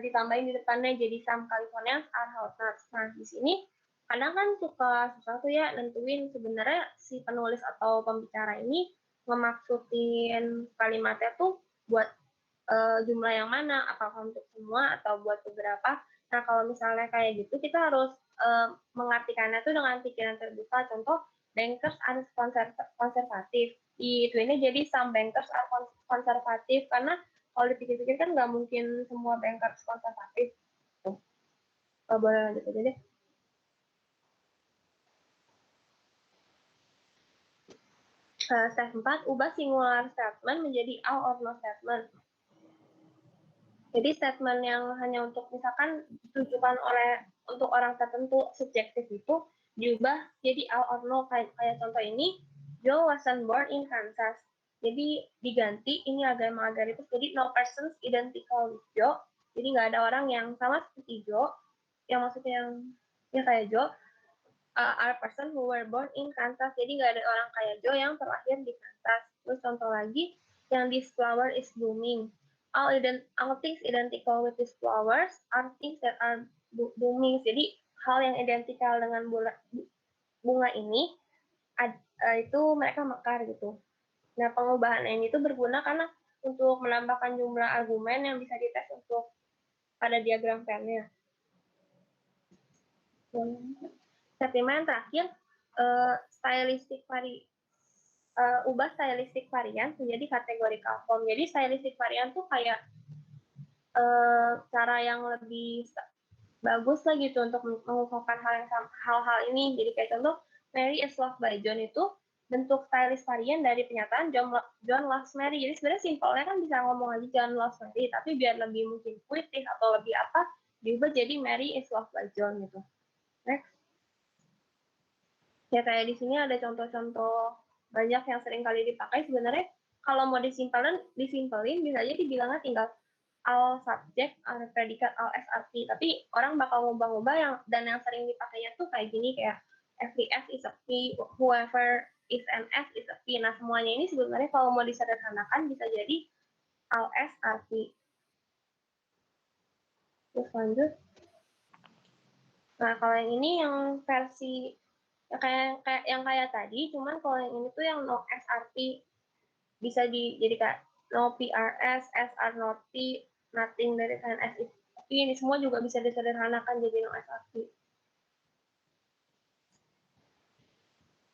ditambahin di depannya jadi some Californians are health nuts. Nah, di sini kadang kan suka susah tuh ya nentuin sebenarnya si penulis atau pembicara ini ngemaksudin kalimatnya tuh buat jumlah yang mana, apakah untuk semua atau buat beberapa. Nah, kalau misalnya kayak gitu, kita harus mengartikannya tuh dengan pikiran terbuka. Contoh, bankers are konservatif. Di Twinnya jadi some bankers are konservatif, karena kalau dipikir-pikir kan nggak mungkin semua bankers konservatif. Tuh. Boleh lanjut aja deh. Step 4, ubah singular statement menjadi all or no statement. Jadi statement yang hanya untuk misalkan ditujukan untuk orang tertentu subjektif itu diubah jadi all or no. Kayak contoh ini, Joe wasn't born in Kansas. Jadi diganti ini agaritus, jadi no persons identical with Joe. Jadi nggak ada orang yang sama seperti Joe, yang maksudnya yang kayak Joe. Are person who were born in Kansas. Jadi nggak ada orang kayak Joe yang terlahir di Kansas. Terus contoh lagi, yang this flower is blooming. All things identical with these flowers are things that are blooming. Jadi hal yang identikal dengan bunga ini itu mereka mekar gitu. Nah, pengubahan ini itu berguna karena untuk menambahkan jumlah argumen yang bisa dites untuk pada diagram Venn-nya. Step 5 yang terakhir, ubah stylistic varian menjadi categorical form. Jadi stylistic varian tuh kayak cara yang lebih bagus lah gitu untuk mengungkapkan hal-hal ini. Jadi kayak contoh, Mary is loved by John itu bentuk stylish varian dari pernyataan John loves Mary. Jadi sebenarnya simpelnya kan bisa ngomong aja John loves Mary, tapi biar lebih mungkin puitis atau lebih apa, diubah jadi Mary is loved by John gitu. Next. Ya kayak di sini ada contoh-contoh banyak yang sering kali dipakai. Sebenarnya kalau mau disimpelin bisa aja dibilangnya tinggal all subject, all predikat, all SRP. Tapi orang bakal ngubah-ngubah dan yang sering dipakainya tuh kayak gini, kayak every S is a P, whoever is an S is a P. Nah, semuanya ini sebenarnya kalau mau disederhanakan bisa jadi all SRP. Terus lanjut. Nah, kalau yang ini yang versi yang kayak tadi, cuman kalau yang ini tuh yang no SRP bisa jadi kayak no PRS, SR not P, nothing dari kan SRP. Ini semua juga bisa disederhanakan jadi no SRP.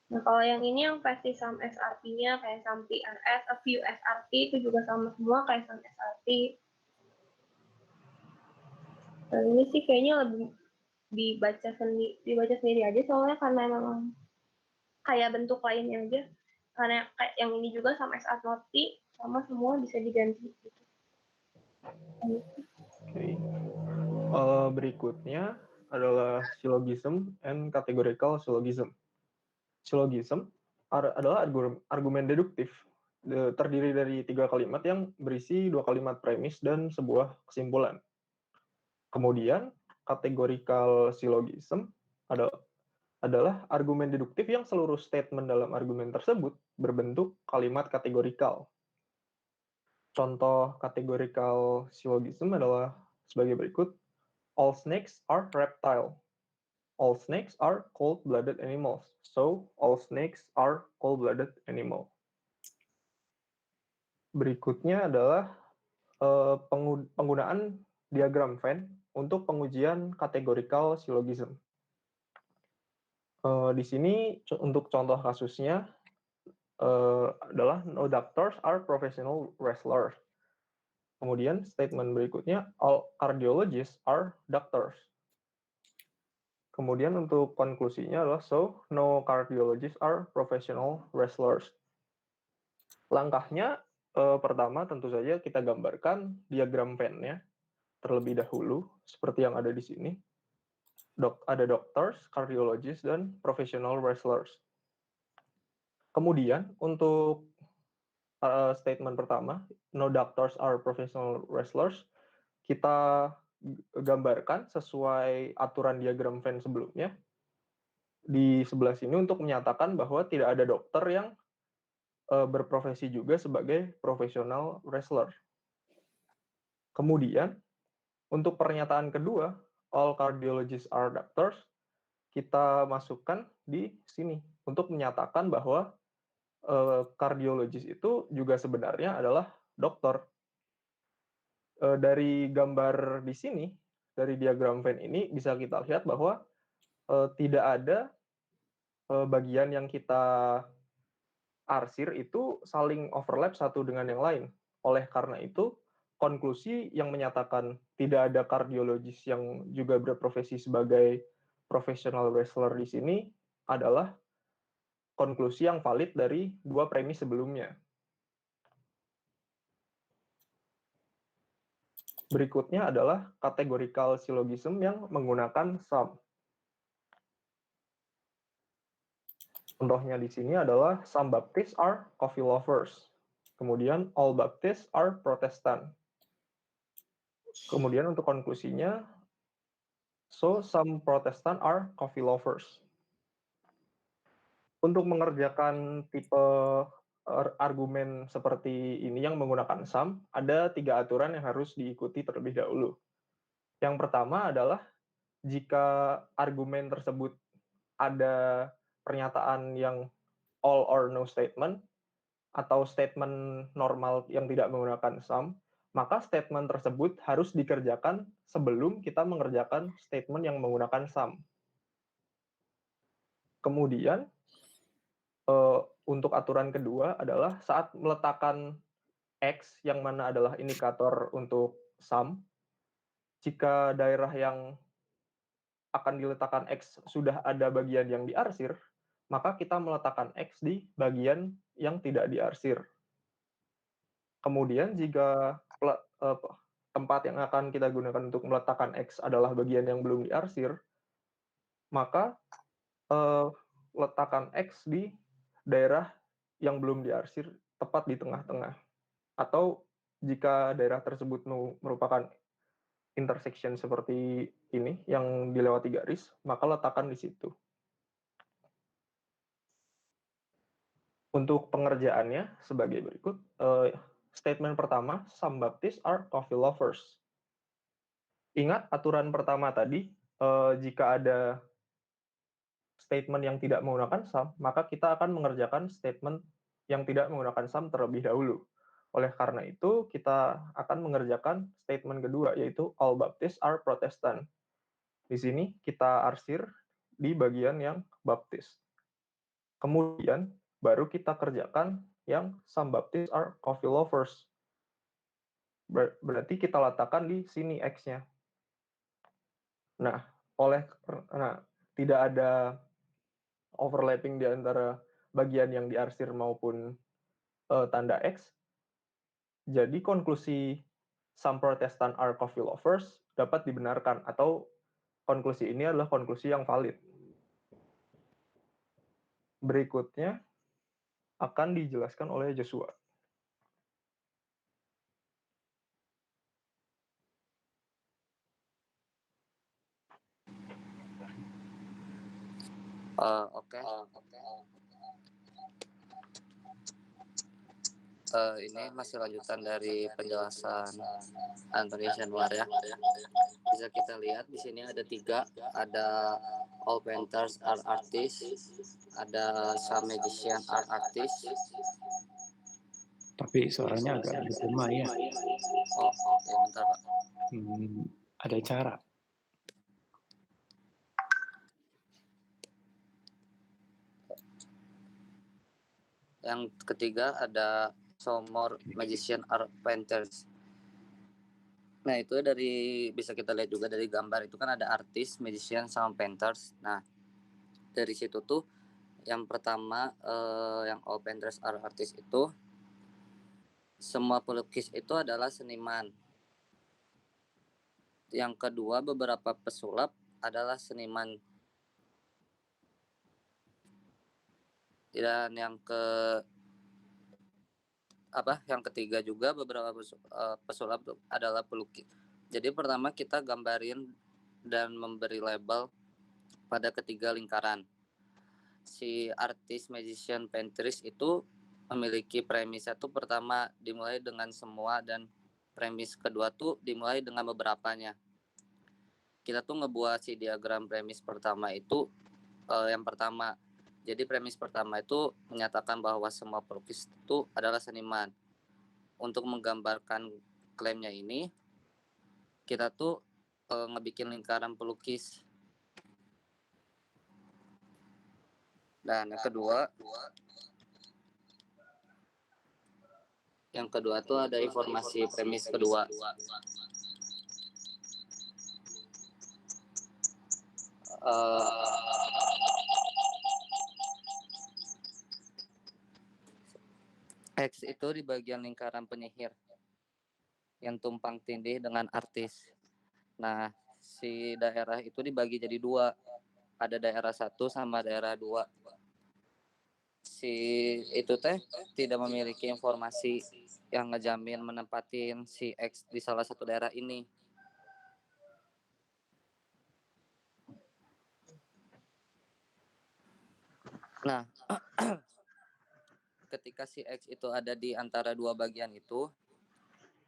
Nah, kalau yang ini yang versi some SRP-nya kayak some PRS, a few SRP itu juga sama semua kayak some SRP. Dan ini sih kayaknya lebih dibaca sendiri aja soalnya karena memang kayak bentuk lainnya aja. Karena kayak yang ini juga sama SR not P, sama semua bisa diganti. Oke. Berikutnya adalah syllogism and categorical syllogism. Syllogism adalah argumen deduktif, terdiri dari 3 kalimat yang berisi 2 kalimat premis dan sebuah kesimpulan. Kemudian, categorical syllogism adalah argumen deduktif yang seluruh statement dalam argumen tersebut berbentuk kalimat kategorikal. Contoh categorical syllogism adalah sebagai berikut. All snakes are reptile. all snakes are cold-blooded animals. So all snakes are cold-blooded animal. Berikutnya adalah penggunaan diagram Venn untuk pengujian categorical syllogism. Di sini untuk contoh kasusnya adalah no doctors are professional wrestlers. Kemudian statement berikutnya all cardiologists are doctors. Kemudian untuk konklusinya adalah so no cardiologists are professional wrestlers. Langkahnya pertama tentu saja kita gambarkan diagram Venn-nya terlebih dahulu seperti yang ada di sini. Ada doctors, cardiologists, dan professional wrestlers. Kemudian untuk statement pertama, no doctors are professional wrestlers, kita gambarkan sesuai aturan diagram Venn sebelumnya. Di sebelah sini untuk menyatakan bahwa tidak ada dokter yang berprofesi juga sebagai profesional wrestler. Kemudian, untuk pernyataan kedua, all cardiologists are doctors, kita masukkan di sini untuk menyatakan bahwa kardiologis itu juga sebenarnya adalah dokter. Dari gambar di sini, dari diagram Venn ini bisa kita lihat bahwa tidak ada bagian yang kita arsir itu saling overlap satu dengan yang lain. Oleh karena itu, konklusi yang menyatakan tidak ada kardiologis yang juga berprofesi sebagai professional wrestler di sini adalah konklusi yang valid dari dua premis sebelumnya. Berikutnya adalah categorical syllogism yang menggunakan sum. Contohnya di sini adalah some Baptists are coffee lovers. Kemudian all Baptists are Protestant. Kemudian untuk konklusinya, so some Protestant are coffee lovers. Untuk mengerjakan tipe argumen seperti ini yang menggunakan sum, ada 3 aturan yang harus diikuti terlebih dahulu. Yang pertama adalah jika argumen tersebut ada pernyataan yang all or no statement atau statement normal yang tidak menggunakan sum, maka statement tersebut harus dikerjakan sebelum kita mengerjakan statement yang menggunakan sum. Kemudian untuk aturan kedua adalah saat meletakkan X yang mana adalah indikator untuk sum, jika daerah yang akan diletakkan X sudah ada bagian yang diarsir, maka kita meletakkan X di bagian yang tidak diarsir. Kemudian jika tempat yang akan kita gunakan untuk meletakkan X adalah bagian yang belum diarsir, maka letakkan X di daerah yang belum diarsir tepat di tengah-tengah. Atau jika daerah tersebut merupakan intersection seperti ini yang dilewati garis, maka letakkan di situ. Untuk pengerjaannya sebagai berikut. Statement pertama, some Baptists are coffee lovers. Ingat aturan pertama tadi, jika ada statement yang tidak menggunakan sum, maka kita akan mengerjakan statement yang tidak menggunakan sum terlebih dahulu. Oleh karena itu, kita akan mengerjakan statement kedua, yaitu all Baptists are Protestant. Di sini kita arsir di bagian yang Baptist. Kemudian, baru kita kerjakan yang some Baptists are coffee lovers. Berarti kita letakkan di sini X-nya. Nah, tidak ada overlapping di antara bagian yang diarsir maupun tanda X. Jadi konklusi some Protestant are coffee lovers dapat dibenarkan atau konklusi ini adalah konklusi yang valid. Berikutnya akan dijelaskan oleh Joshua. Oke. Ini masih lanjutan dari penjelasan Antoni Januar ya. Bisa kita lihat di sini ada 3, ada all painters are artists, ada some magician are artists. Tapi suaranya agak bergema ya. Oh, ya bentar Pak. Ada cara. Yang ketiga ada some more magician are painters. Nah itu bisa kita lihat juga dari gambar itu kan ada artis, magician, sama painters. Nah dari situ tuh yang pertama yang all painters are artists itu semua pelukis itu adalah seniman. Yang kedua beberapa pesulap adalah seniman. Dan yang ketiga juga beberapa pesulap adalah pelukis. Jadi pertama kita gambarin dan memberi label pada ketiga lingkaran. Si artis, magician, painterist itu memiliki premis itu pertama dimulai dengan semua dan premis kedua tuh dimulai dengan beberapanya. Kita tuh ngebuat si diagram premis pertama itu yang pertama. Jadi premis pertama itu menyatakan bahwa semua pelukis itu adalah seniman. Untuk menggambarkan klaimnya ini, kita tuh ngebikin lingkaran pelukis. Dan yang kedua tuh ada informasi premis kedua. X itu di bagian lingkaran penyihir yang tumpang tindih dengan artis. Nah, si daerah itu dibagi jadi dua. Ada daerah 1 sama daerah 2. Si itu tidak memiliki informasi yang ngejamin menempatin si X di salah satu daerah ini. Nah, ketika si X itu ada di antara dua bagian itu,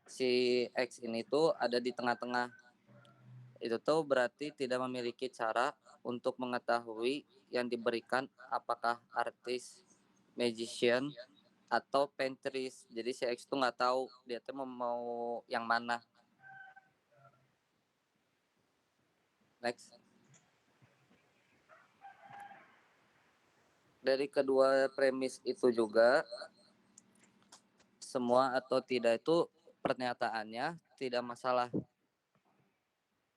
si X ini tuh ada di tengah-tengah. Itu tuh berarti tidak memiliki cara untuk mengetahui yang diberikan apakah artis, magician, atau painterist. Jadi si X tuh nggak tahu dia tuh mau yang mana. Next. Dari kedua premis itu juga semua atau tidak itu pernyataannya tidak masalah.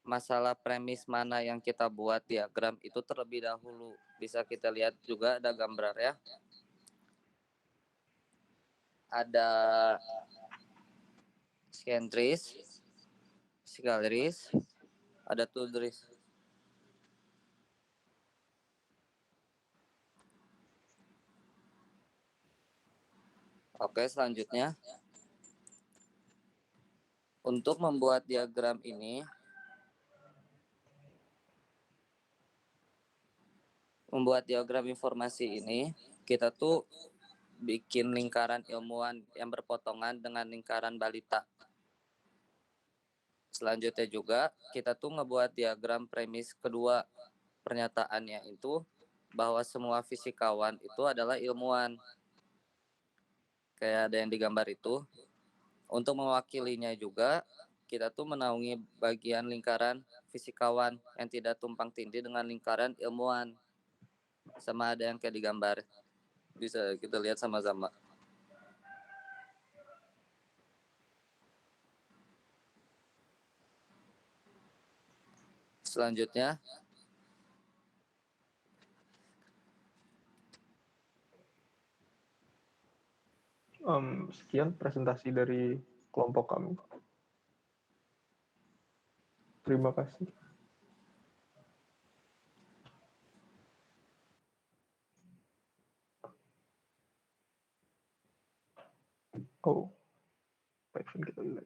Masalah premis mana yang kita buat diagram itu terlebih dahulu. Bisa kita lihat juga ada gambar ya. Ada scantris, scalis, ada tudris. Oke, selanjutnya untuk membuat diagram ini, membuat diagram informasi ini, kita tuh bikin lingkaran ilmuwan yang berpotongan dengan lingkaran balita. Selanjutnya juga kita tuh ngebuat diagram premis kedua. Pernyataannya itu bahwa semua fisikawan itu adalah ilmuwan. Kayak ada yang digambar itu. Untuk mewakilinya juga kita tuh menaungi bagian lingkaran fisikawan yang tidak tumpang tindih dengan lingkaran ilmuwan. Sama ada yang kayak digambar. Bisa kita lihat sama-sama. Selanjutnya sekian presentasi dari kelompok kami. Terima kasih. Oh, baik, kita lihat.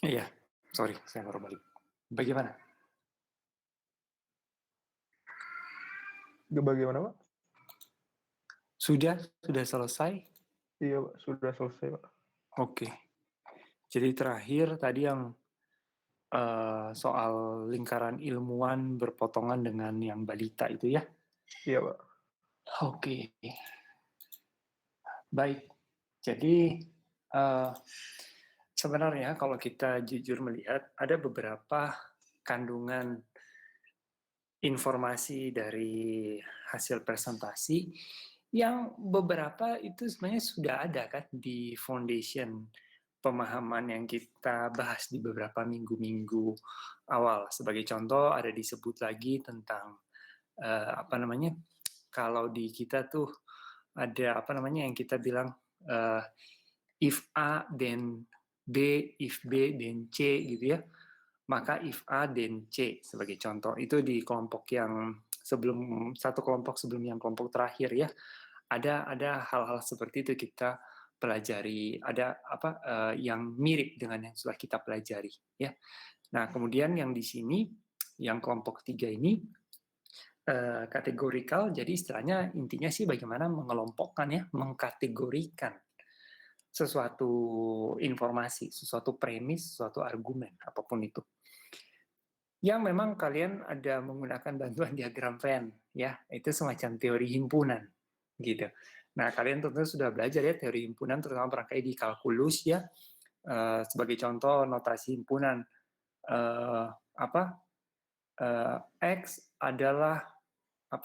Iya, sorry, saya baru balik. Bagaimana? Bagaimana, Pak? Sudah selesai? Iya, Pak, sudah selesai, Pak. Oke. Jadi terakhir tadi yang soal lingkaran ilmuwan berpotongan dengan yang balita itu ya? Iya, Pak. Oke. Baik. Jadi sebenarnya kalau kita jujur melihat ada beberapa kandungan informasi dari hasil presentasi yang beberapa itu sebenarnya sudah ada kan di foundation pemahaman yang kita bahas di beberapa minggu-minggu awal. Sebagai contoh ada disebut lagi tentang kalau di kita tuh ada yang kita bilang if A then B, if B then C gitu ya. Maka if A then C sebagai contoh. Itu di kelompok yang satu kelompok sebelum yang kelompok terakhir ya. Ada hal-hal seperti itu kita pelajari, ada yang mirip dengan yang sudah kita pelajari ya. Nah, kemudian yang di sini yang kelompok 3 ini kategorikal, jadi istilahnya intinya sih bagaimana mengelompokkan ya, mengkategorikan sesuatu informasi, sesuatu premis, sesuatu argumen, apapun itu. Yang memang kalian ada menggunakan bantuan diagram Venn ya, itu semacam teori himpunan gitu. Nah, kalian tentu sudah belajar ya teori himpunan, terutama barangkali di kalkulus ya. Sebagai contoh notasi himpunan X adalah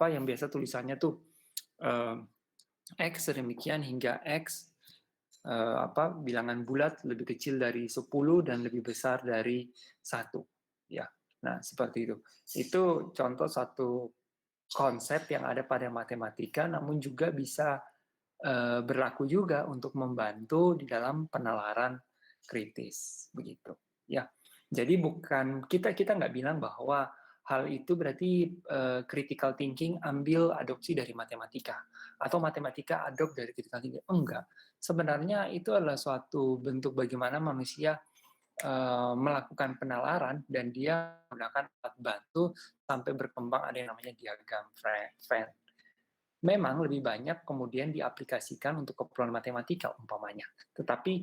yang biasa tulisannya tuh X sedemikian hingga X bilangan bulat lebih kecil dari 10 dan lebih besar dari 1 ya. Nah, seperti itu. Itu contoh satu konsep yang ada pada matematika, namun juga bisa berlaku juga untuk membantu di dalam penalaran kritis, begitu. Ya, jadi bukan kita nggak bilang bahwa hal itu berarti critical thinking ambil adopsi dari matematika atau matematika adopt dari critical thinking. Enggak. Sebenarnya itu adalah suatu bentuk bagaimana manusia melakukan penalaran dan dia menggunakan alat bantu sampai berkembang ada yang namanya diagram Venn. Memang lebih banyak kemudian diaplikasikan untuk keperluan matematika umpamanya. Tetapi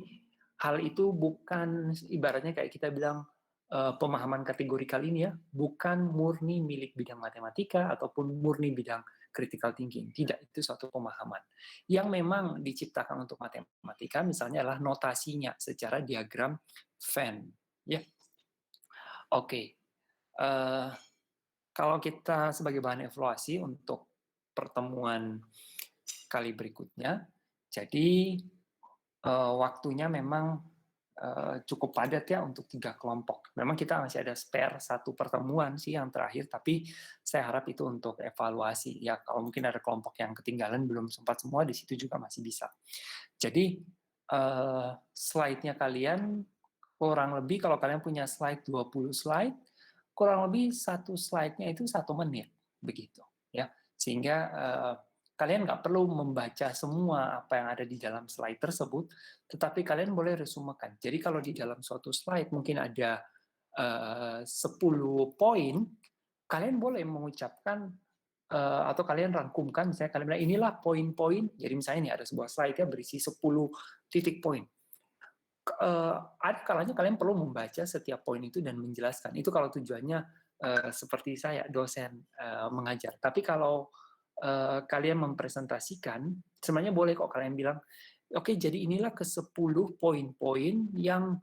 hal itu bukan ibaratnya kayak kita bilang pemahaman kategorikal ini ya, bukan murni milik bidang matematika ataupun murni bidang critical thinking. Tidak, itu suatu pemahaman yang memang diciptakan untuk matematika, misalnya adalah notasinya secara diagram Venn. Ya, oke. Kalau kita sebagai bahan evaluasi untuk pertemuan kali berikutnya, jadi waktunya memang cukup padat ya untuk 3 kelompok. Memang kita masih ada spare 1 pertemuan sih yang terakhir, tapi saya harap itu untuk evaluasi. Ya, kalau mungkin ada kelompok yang ketinggalan belum sempat semua, di situ juga masih bisa. Jadi slide-nya kalian kurang lebih kalau kalian punya slide 20 slide, kurang lebih 1 slide-nya itu 1 menit begitu ya. Sehingga kalian nggak perlu membaca semua apa yang ada di dalam slide tersebut, tetapi kalian boleh resumekan. Jadi kalau di dalam suatu slide mungkin ada 10 poin, kalian boleh mengucapkan atau kalian rangkumkan, misalnya kalian bilang inilah poin-poin, jadi misalnya ini ada sebuah slide ya berisi 10 titik poin. Ada kalanya kalian perlu membaca setiap poin itu dan menjelaskan. Itu kalau tujuannya seperti saya, dosen mengajar. Tapi kalau kalian mempresentasikan, sebenarnya boleh kok kalian bilang, oke, jadi inilah ke-10 poin-poin yang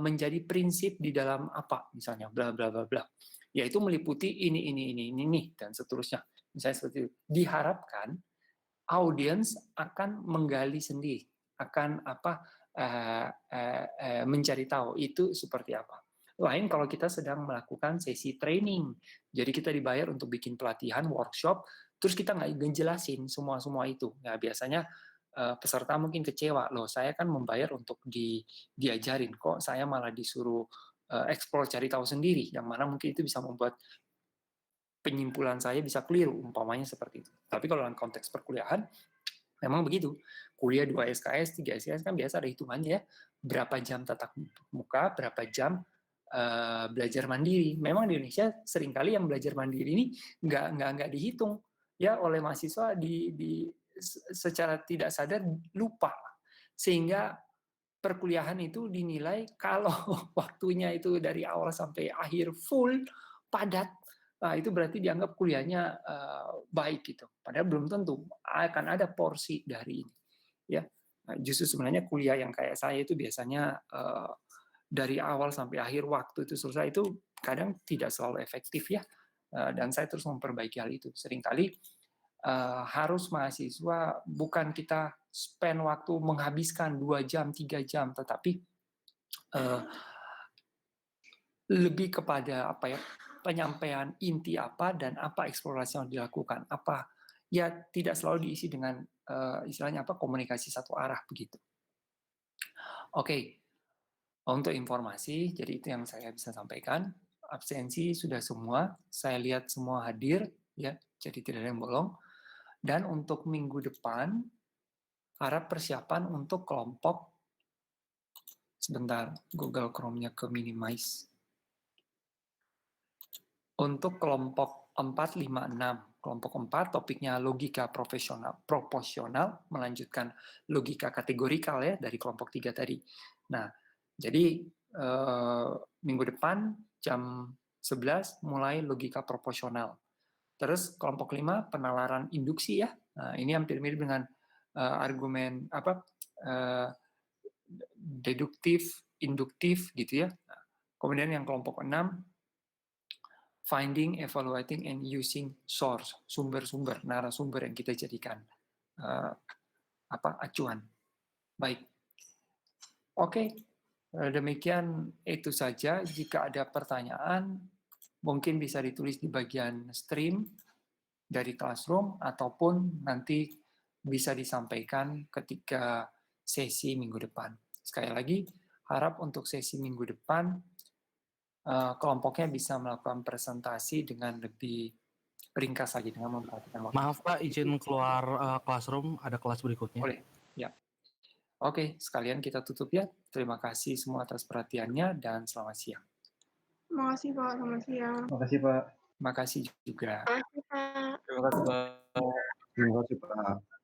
menjadi prinsip di dalam apa, misalnya bla bla bla bla. Yaitu meliputi ini, dan seterusnya. Misalnya seperti itu. Diharapkan audiens akan menggali sendiri, akan mencari tahu itu seperti apa. Lain kalau kita sedang melakukan sesi training, jadi kita dibayar untuk bikin pelatihan, workshop, terus kita nggak ngejelasin semua itu. Nah, biasanya peserta mungkin kecewa, loh saya kan membayar untuk diajarin, kok saya malah disuruh explore cari tahu sendiri, yang mana mungkin itu bisa membuat penyimpulan saya bisa keliru, umpamanya seperti itu. Tapi kalau dalam konteks perkuliahan, memang begitu. Kuliah 2 SKS, 3 SKS kan biasa ada hitungannya ya. Berapa jam tatap muka, berapa jam belajar mandiri. Memang di Indonesia seringkali yang belajar mandiri ini nggak dihitung. ya oleh mahasiswa secara tidak sadar lupa, sehingga perkuliahan itu dinilai kalau waktunya itu dari awal sampai akhir full padat, nah itu berarti dianggap kuliahnya baik gitu. Padahal belum tentu, akan ada porsi dari ini. Ya, justru sebenarnya kuliah yang kayak saya itu biasanya dari awal sampai akhir waktu itu selesai itu kadang tidak selalu efektif ya. Dan saya terus memperbaiki hal itu. Seringkali harus mahasiswa bukan kita spend waktu menghabiskan 2 jam, 3 jam, tetapi lebih kepada apa ya, penyampaian inti apa dan apa eksplorasi yang dilakukan, apa ya tidak selalu diisi dengan istilahnya apa komunikasi satu arah begitu. Oke, untuk informasi, jadi itu yang saya bisa sampaikan. Absensi sudah semua, saya lihat semua hadir ya, jadi tidak ada yang bolong. Dan untuk minggu depan harap persiapan untuk kelompok, sebentar, Google Chrome-nya ke minimize. Untuk kelompok 4, 5, 6. Kelompok 4 topiknya logika proporsional, melanjutkan logika kategorikal ya dari kelompok 3 tadi. Nah, jadi minggu depan jam 11 mulai logika proporsional. Terus kelompok 5 penalaran induksi ya. Nah, ini hampir mirip dengan argumen apa deduktif, induktif gitu ya. Nah, kemudian yang kelompok 6 finding, evaluating, and using source, sumber-sumber, narasumber yang kita jadikan acuan. Baik, oke, demikian itu saja. Jika ada pertanyaan, mungkin bisa ditulis di bagian stream dari Classroom, ataupun nanti bisa disampaikan ketika sesi minggu depan. Sekali lagi, harap untuk sesi minggu depan, kelompoknya bisa melakukan presentasi dengan lebih ringkas lagi dengan memperhatikan waktu. Maaf Pak, izin keluar Classroom, ada kelas berikutnya. Boleh, ya. Oke, sekalian kita tutup ya. Terima kasih semua atas perhatiannya dan selamat siang. Terima kasih Pak, selamat siang. Terima kasih Pak. Terima kasih juga. Terima kasih Pak. Terima kasih Pak. Terima kasih Pak.